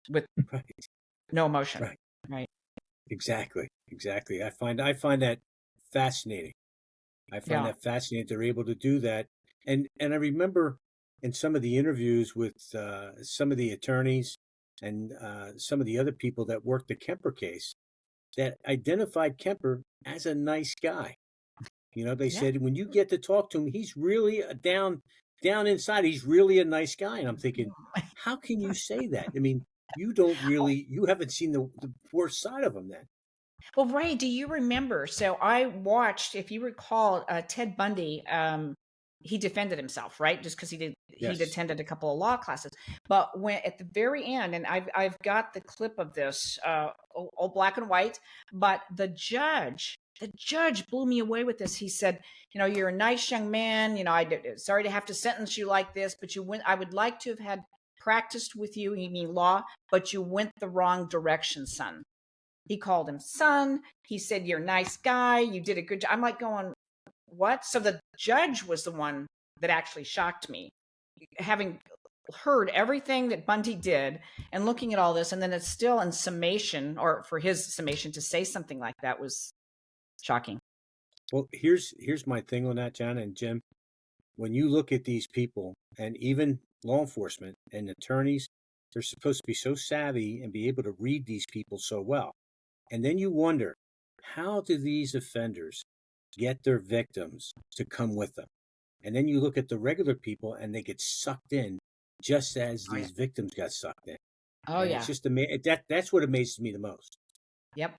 with Right. no emotion. Right. Right. Exactly. Exactly. I find that fascinating. I find Yeah. that fascinating. They're able to do that. And I remember in some of the interviews with some of the attorneys and some of the other people that worked the Kemper case that identified Kemper as a nice guy. You know, they Yeah. said when you get to talk to him, he's really down inside. He's really a nice guy. And I'm thinking, how can you say that? I mean, you haven't seen the worst side of him then. Well, Ray, do you remember? So I watched, if you recall, Ted Bundy. He defended himself, right? Just because he'd Yes. attended a couple of law classes. But when at the very end, and I've got the clip of this, all black and white. But the judge blew me away with this. He said, you're a nice young man. Sorry to have to sentence you like this, but you went. I would like to have had practiced with you, you mean law, but you went the wrong direction, son. He called him son. He said, you're a nice guy. You did a good job. I'm like going, what? So the judge was the one that actually shocked me, having heard everything that Bundy did and looking at all this. And then it's still in summation, or for his summation, to say something like that was shocking. Well, here's my thing on that, Jana and Jim. When you look at these people, and even law enforcement and attorneys, they're supposed to be so savvy and be able to read these people so well. And then you wonder, how do these offenders get their victims to come with them? And then you look at the regular people and they get sucked in just as Oh, yeah. these victims got sucked in. Oh, And yeah. it's just that's what amazes me the most. Yep.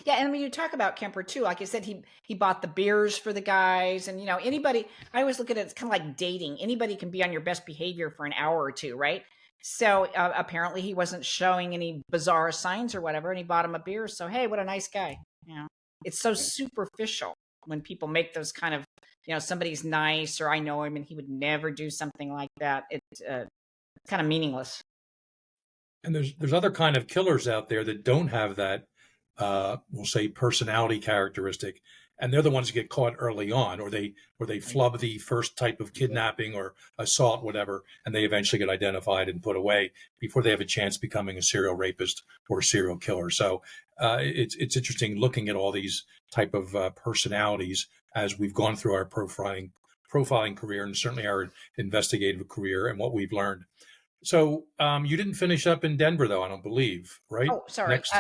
Yeah, and when you talk about Kemper too, like I said, he bought the beers for the guys, and anybody. I always look at it; it's kind of like dating. Anybody can be on your best behavior for an hour or two, right? So apparently, he wasn't showing any bizarre signs or whatever, and he bought him a beer. So hey, what a nice guy! It's so superficial when people make those kind of, somebody's nice or I know him and he would never do something like that. It's kind of meaningless. And there's other kind of killers out there that don't have that, we'll say, personality characteristic, and they're the ones that get caught early on, or they flub the first type of kidnapping or assault, whatever, and they eventually get identified and put away before they have a chance becoming a serial rapist or a serial killer. So it's interesting looking at all these type of personalities as we've gone through our profiling career, and certainly our investigative career, and what we've learned. So you didn't finish up in Denver, though, I don't believe, right? Oh, sorry. Next.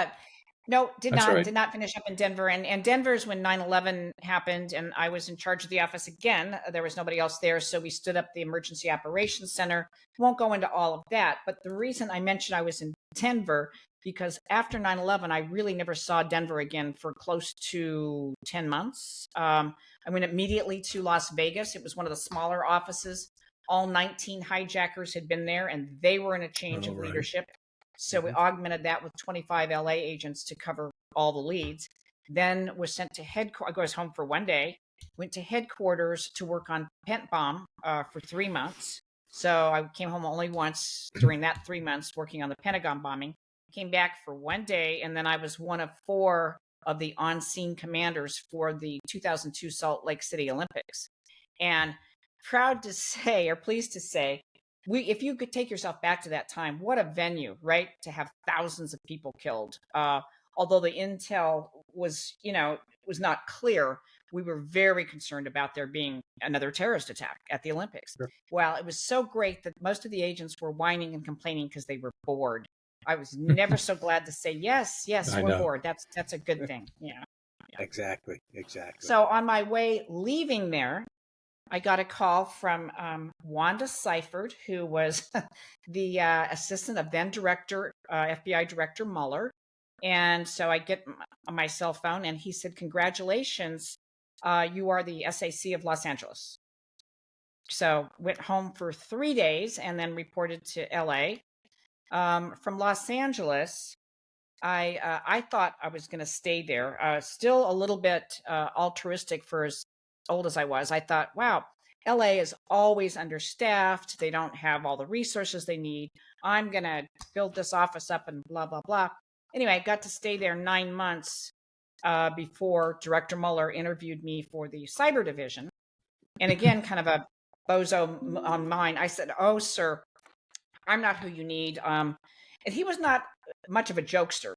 No, did That's not. all right. Did not finish up in Denver. And Denver's when 9/11 happened, and I was in charge of the office again. There was nobody else there, so we stood up the Emergency Operations Center. Won't go into all of that, but the reason I mentioned I was in Denver, because after 9/11, I really never saw Denver again for close to 10 months. I went immediately to Las Vegas. It was one of the smaller offices. All 19 hijackers had been there, and they were in a change of right. leadership. So we augmented that with 25 LA agents to cover all the leads. Then was sent to headquarters. I was home for one day, went to headquarters to work on Pent Bomb for 3 months. So I came home only once during that 3 months working on the Pentagon bombing. Came back for one day, and then I was one of 4 of the on-scene commanders for the 2002 Salt Lake City Olympics. And proud to say, or pleased to say, if you could take yourself back to that time, what a venue, right? To have thousands of people killed. Although the intel was not clear, we were very concerned about there being another terrorist attack at the Olympics. Sure. Well, it was so great that most of the agents were whining and complaining because they were bored. I was never so glad to say, yes, we're bored. That's a good thing. Yeah. Exactly. So on my way leaving there, I got a call from Wanda Seifert, who was the assistant of then director FBI Director Mueller. And so I get my cell phone, and he said, "Congratulations, you are the SAC of Los Angeles." So went home for 3 days and then reported to LA. From Los Angeles, I thought I was going to stay there. Still a little bit altruistic for as old as I was. I thought, wow, LA is always understaffed. They don't have all the resources they need. I'm going to build this office up and blah, blah, blah. Anyway, I got to stay there 9 months before Director Mueller interviewed me for the cyber division. And again, kind of a bozo on mine. I said, "Oh, sir, I'm not who you need." And he was not much of a jokester,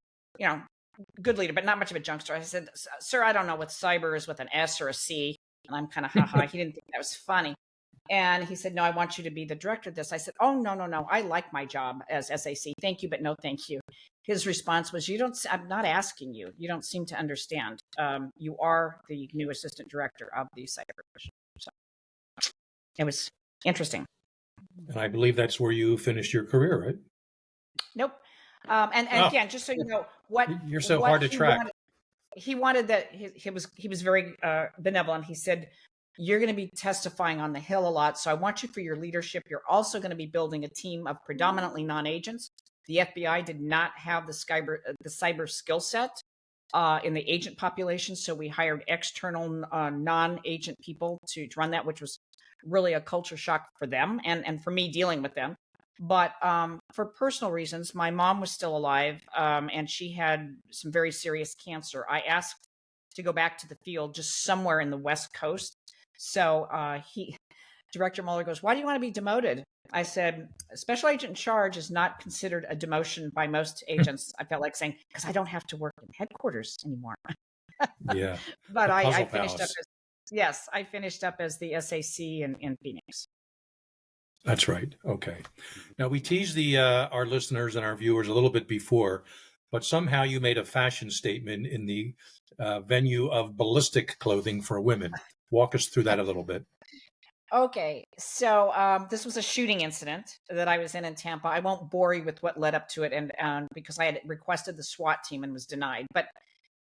good leader, but not much of a jokester. I said, "Sir, I don't know what cyber is with an S or a C." And I'm kind of haha. He didn't think that was funny. And he said, "No, I want you to be the director of this." I said, "Oh, no. I like my job as SAC. Thank you, but no, thank you." His response was, "I'm not asking you. You don't seem to understand. You are the new assistant director of the cyber division." So it was interesting. And I believe that's where you finished your career, right? Nope. And again, just so you know, you're so hard to track. He wanted that he was very benevolent. He said, "You're going to be testifying on the Hill a lot, so I want you for your leadership. You're also going to be building a team of predominantly non-agents. The FBI did not have the cyber skill set in the agent population, so we hired external non-agent people to run that, which was really a culture shock for them and for me dealing with them. But for personal reasons, my mom was still alive, and she had some very serious cancer. I asked to go back to the field just somewhere in the West Coast. So Director Mueller goes, "Why do you want to be demoted?" I said, "Special agent in charge is not considered a demotion by most agents." I felt like saying, "Because I don't have to work in headquarters anymore." Yeah. But I finished up I finished up as the SAC in Phoenix. That's right. Okay. Now we teased our listeners and our viewers a little bit before, but somehow you made a fashion statement in the venue of ballistic clothing for women. Walk us through that a little bit. Okay, so this was a shooting incident that I was in Tampa. I won't bore you with what led up to it, and because I had requested the SWAT team and was denied. But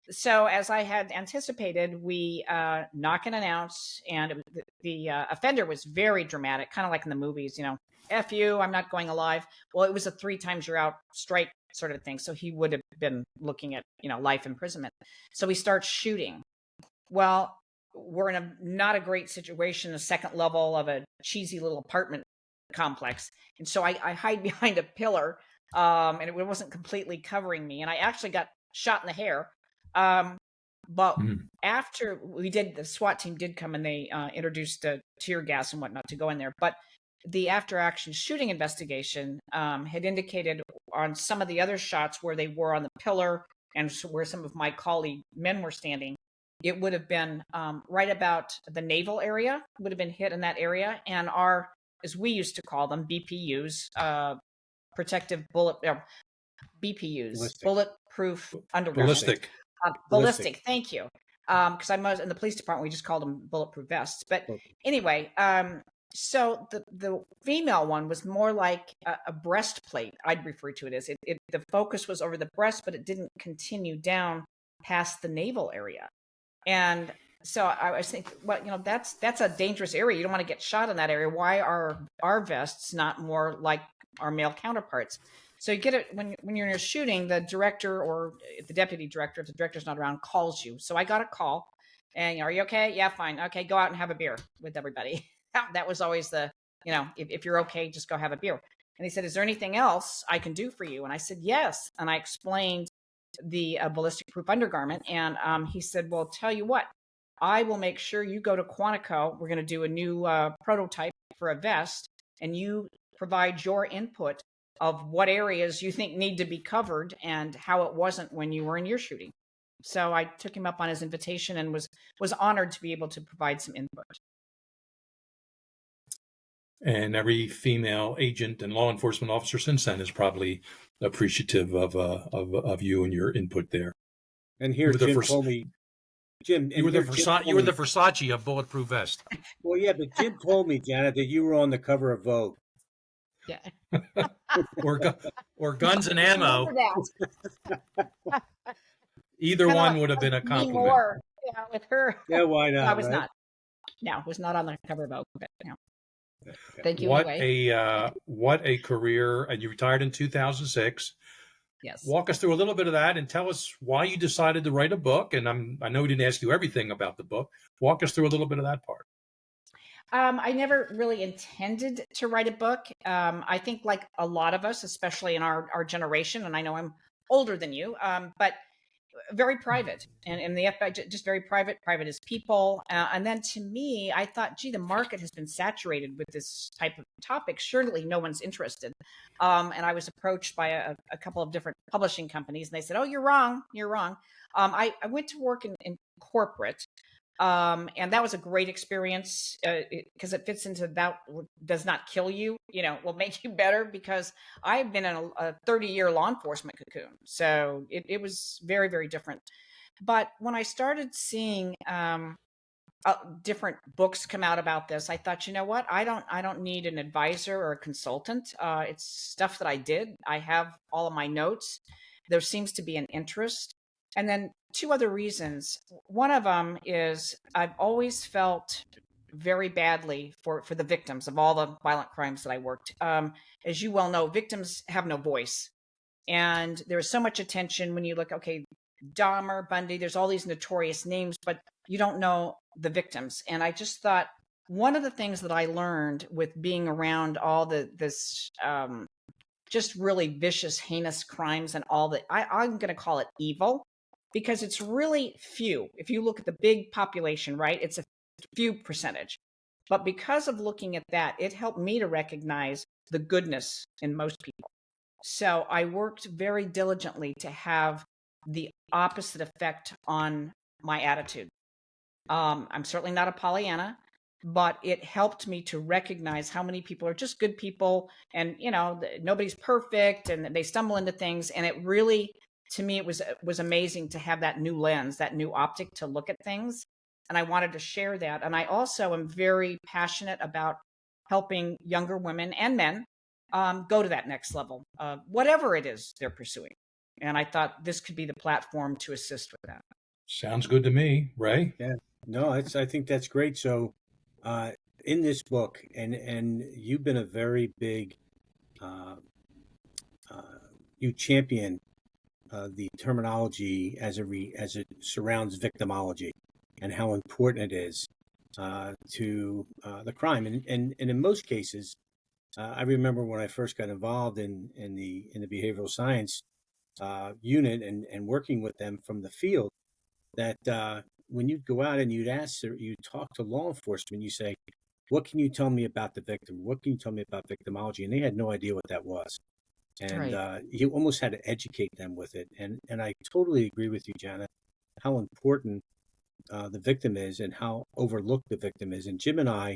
so as I had anticipated, we knock and announce, and the offender was very dramatic, kind of like in the movies, "F you, I'm not going alive." Well, it was a 3 times you're out strike sort of thing, so he would have been looking at life imprisonment. So we start shooting. Well, we're in not a great situation, the second level of a cheesy little apartment complex, and so I hide behind a pillar, and it wasn't completely covering me, and I actually got shot in the hair. But after the SWAT team did come and they introduced tear gas and whatnot to go in there. But the after action shooting investigation had indicated on some of the other shots where they were on the pillar and where some of my colleague men were standing, it would have been right about the navel area, would have been hit in that area. And our, as we used to call them, BPUs, protective bullet, BPUs, bulletproof undergarments. Ballistic. Thank you. Because I was in the police department, we just called them bulletproof vests. But anyway, so the female one was more like a breastplate. I'd refer to it as the focus was over the breast, but it didn't continue down past the navel area. And so I was thinking, well, that's a dangerous area. You don't want to get shot in that area. Why are our vests not more like our male counterparts? So you get it when you're in a shooting, the director or the deputy director, if the director's not around, calls you. So I got a call, and "Are you okay?" "Yeah, fine." "Okay, go out and have a beer with everybody." That was always the, if you're okay, just go have a beer. And he said, "Is there anything else I can do for you?" And I said, "Yes." And I explained the ballistic proof undergarment, and he said, "Well, tell you what, I will make sure you go to Quantico. We're going to do a new prototype for a vest, and you provide your input of what areas you think need to be covered and how it wasn't when you were in your shooting." So I took him up on his invitation and was honored to be able to provide some input. And every female agent and law enforcement officer since then is probably appreciative of you and your input there. And here Jim told me, Jim, you were the Versace of bulletproof vest. Well, yeah, but Jim told me, Janet, that you were on the cover of Vogue. Yeah. or or guns and ammo. Remember that. Either Kind of one like would have been a me compliment. more. Yeah, with her. Yeah, why No, I not, was right? not. No, it was not on the cover of Vogue. But, Okay. thank you anyway. What a career! And you retired in 2006. Yes. Walk us through a little bit of that and tell us why you decided to write a book. And I know we didn't ask you everything about the book. Walk us through a little bit of that part. I never really intended to write a book. I think, like a lot of us, especially in our generation, and I know I'm older than you, but very private, and in the FBI, just very private. Private as people, and then to me, I thought, gee, the market has been saturated with this type of topic. Surely, no one's interested. And I was approached by a couple of different publishing companies, and they said, "Oh, you're wrong. You're wrong." I went to work in corporate, and that was a great experience because it fits into that does not kill you, will make you better, because I've been in a 30-year law enforcement cocoon. So it was very, very different. But when I started seeing different books come out about this, I thought, you know what, I don't need an advisor or a consultant. It's stuff that I did. I have all of my notes. There seems to be an interest. And then two other reasons. One of them is I've always felt very badly for the victims of all the violent crimes that I worked. As you well know, victims have no voice. And there's so much attention when you look, okay, Dahmer, Bundy, there's all these notorious names, but you don't know the victims. And I just thought one of the things that I learned with being around all this just really vicious, heinous crimes and all that, I'm going to call it evil, because it's really few. If you look at the big population, right, it's a few percentage. But because of looking at that, it helped me to recognize the goodness in most people. So I worked very diligently to have the opposite effect on my attitude. I'm certainly not a Pollyanna, but it helped me to recognize how many people are just good people, and nobody's perfect, and they stumble into things. And it really, to me, it was amazing to have that new lens, that new optic to look at things. And I wanted to share that. And I also am very passionate about helping younger women and men go to that next level, whatever it is they're pursuing. And I thought this could be the platform to assist with that. Sounds good to me, Ray. Yeah. No, I think that's great. So, uh, in this book, and you've been a very big, uh, you champion the terminology as it surrounds victimology, and how important it is to the crime. And in most cases, I remember when I first got involved in the behavioral science unit, and working with them from the field, that when you'd go out and you'd talk to law enforcement, you say, "What can you tell me about the victim? What can you tell me about victimology?" And they had no idea what that was. And Right. you almost had to educate them with it. And I totally agree with you, Jana, how important the victim is and how overlooked the victim is. And Jim and I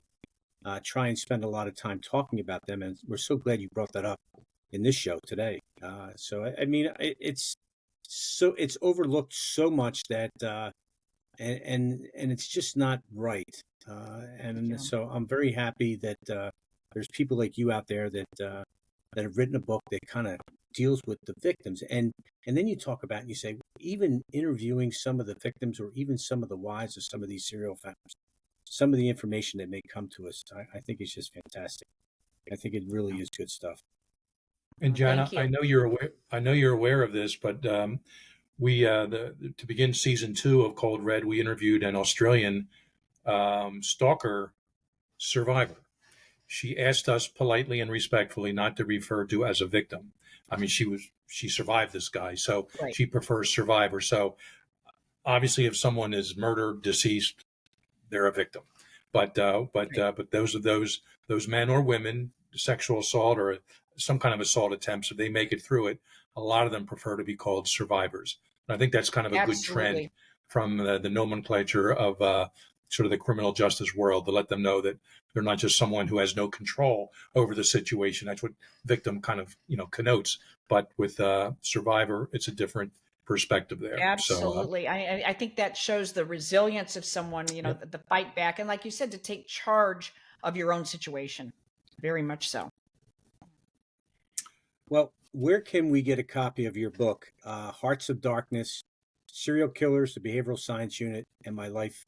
try and spend a lot of time talking about them. And we're so glad you brought that up in this show today. So, I mean, it's overlooked so much that, and it's just not right. Thank And you. so I'm very happy that there's people like you out there that have written a book that kind of deals with the victims. And then you talk about, and you say, even interviewing some of the victims, or even some of the wives of some of these serial offenders, some of the information that may come to us, I think it's just fantastic. I think it really is good stuff. And Jana, Thank you. I know you're aware of this, but to begin season 2 of Cold Red, we interviewed an Australian stalker survivor. She asked us politely and respectfully not to refer to as a victim. I mean, she survived this guy, so Right. she prefers survivor. So obviously, if someone is murdered, deceased, they're a victim. But those men or women, sexual assault or some kind of assault attempts, if they make it through it, a lot of them prefer to be called survivors. And I think that's kind of a good trend Absolutely. from the nomenclature of sort of the criminal justice world, to let them know that they're not just someone who has no control over the situation. That's what victim kind of connotes. But with survivor, it's a different perspective there. So Absolutely. I think that shows the resilience of someone, yep. the fight back. And like you said, to take charge of your own situation. Very much so. Well, where can we get a copy of your book, Hearts of Darkness, Serial Killers, the Behavioral Science Unit, and My Life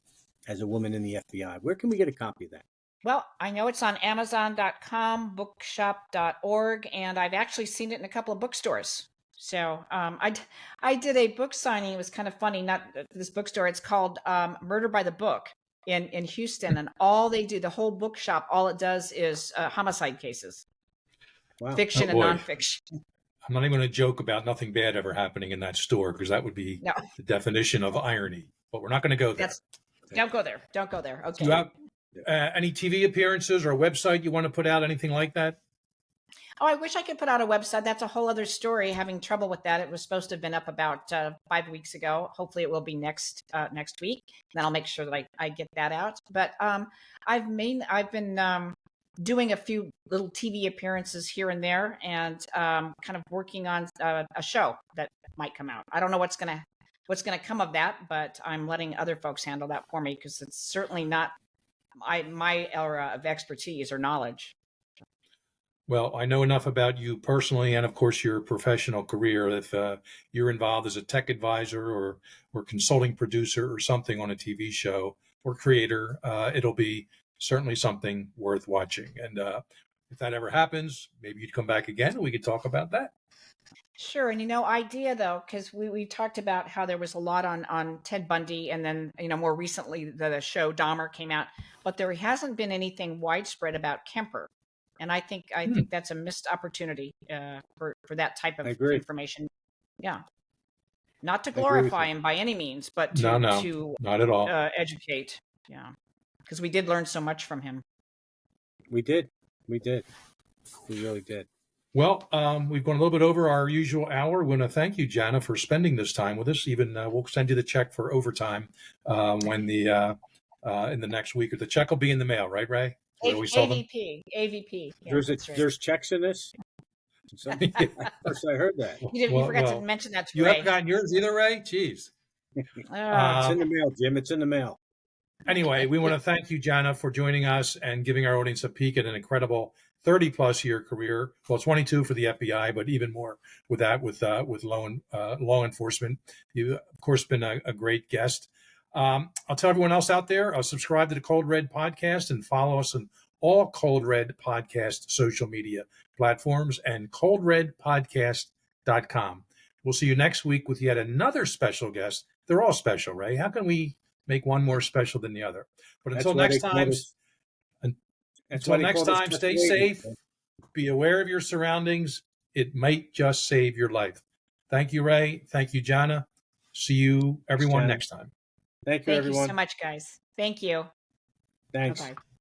as a Woman in the FBI? Where can we get a copy of that? Well, I know it's on Amazon.com, bookshop.org, and I've actually seen it in a couple of bookstores. So I did a book signing. It was kind of funny. Not this bookstore. It's called Murder by the Book in Houston, and all they do, the whole bookshop, all it does is homicide cases, Wow. fiction Oh, and boy. nonfiction. I'm not even going to joke about nothing bad ever happening in that store because that would be No, the definition of irony. But we're not going to go there. don't go there. Don't go there. Do you Okay. have any TV appearances or a website you want to put out, anything like that? Oh, I wish I could put out a website. That's a whole other story. Having trouble with that. It was supposed to have been up about 5 weeks ago. Hopefully, it will be next week. Then I'll make sure that I get that out. But I've been doing a few little TV appearances here and there, and kind of working on a show that might come out. I don't know what's gonna come of that, but I'm letting other folks handle that for me because it's certainly not my area of expertise or knowledge. Well, I know enough about you personally and, of course, your professional career. If you're involved as a tech advisor or consulting producer or something on a TV show or creator, it'll be certainly something worth watching. And if that ever happens, maybe you'd come back again and we could talk about that. Sure. And, idea though, because we talked about how there was a lot on Ted Bundy, and then, more recently the show Dahmer came out, but there hasn't been anything widespread about Kemper. And I think that's a missed opportunity for that type of information. Yeah. Not to glorify him by any means, but to not at all. Educate. Yeah. Because we did learn so much from him. We did. We really did. Well, we've gone a little bit over our usual hour. We want to thank you, Jana, for spending this time with us. Even we'll send you the check for overtime when in the next week. Or the check will be in the mail, right, Ray? AVP. Yeah, there's checks in this. First I heard that. You forgot to mention that to you Ray. You haven't gotten yours either, Ray? Jeez. It's in the mail, Jim. It's in the mail. Anyway, we want to thank you, Jana, for joining us and giving our audience a peek at an incredible 30-plus year career. Well, 22 for the FBI, but even more with that, with law enforcement. You've, of course, been a great guest. I'll tell everyone else out there, subscribe to the Cold Red Podcast and follow us on all Cold Red Podcast social media platforms and coldredpodcast.com. We'll see you next week with yet another special guest. They're all special, Ray. How can we make one more special than the other? But until next time, stay safe. Be aware of your surroundings. It might just save your life. Thank you, Ray. Thank you, Jana. See you, everyone, next time. Thank you, everyone. Thank you so much, guys. Thank you. Thanks. Bye-bye.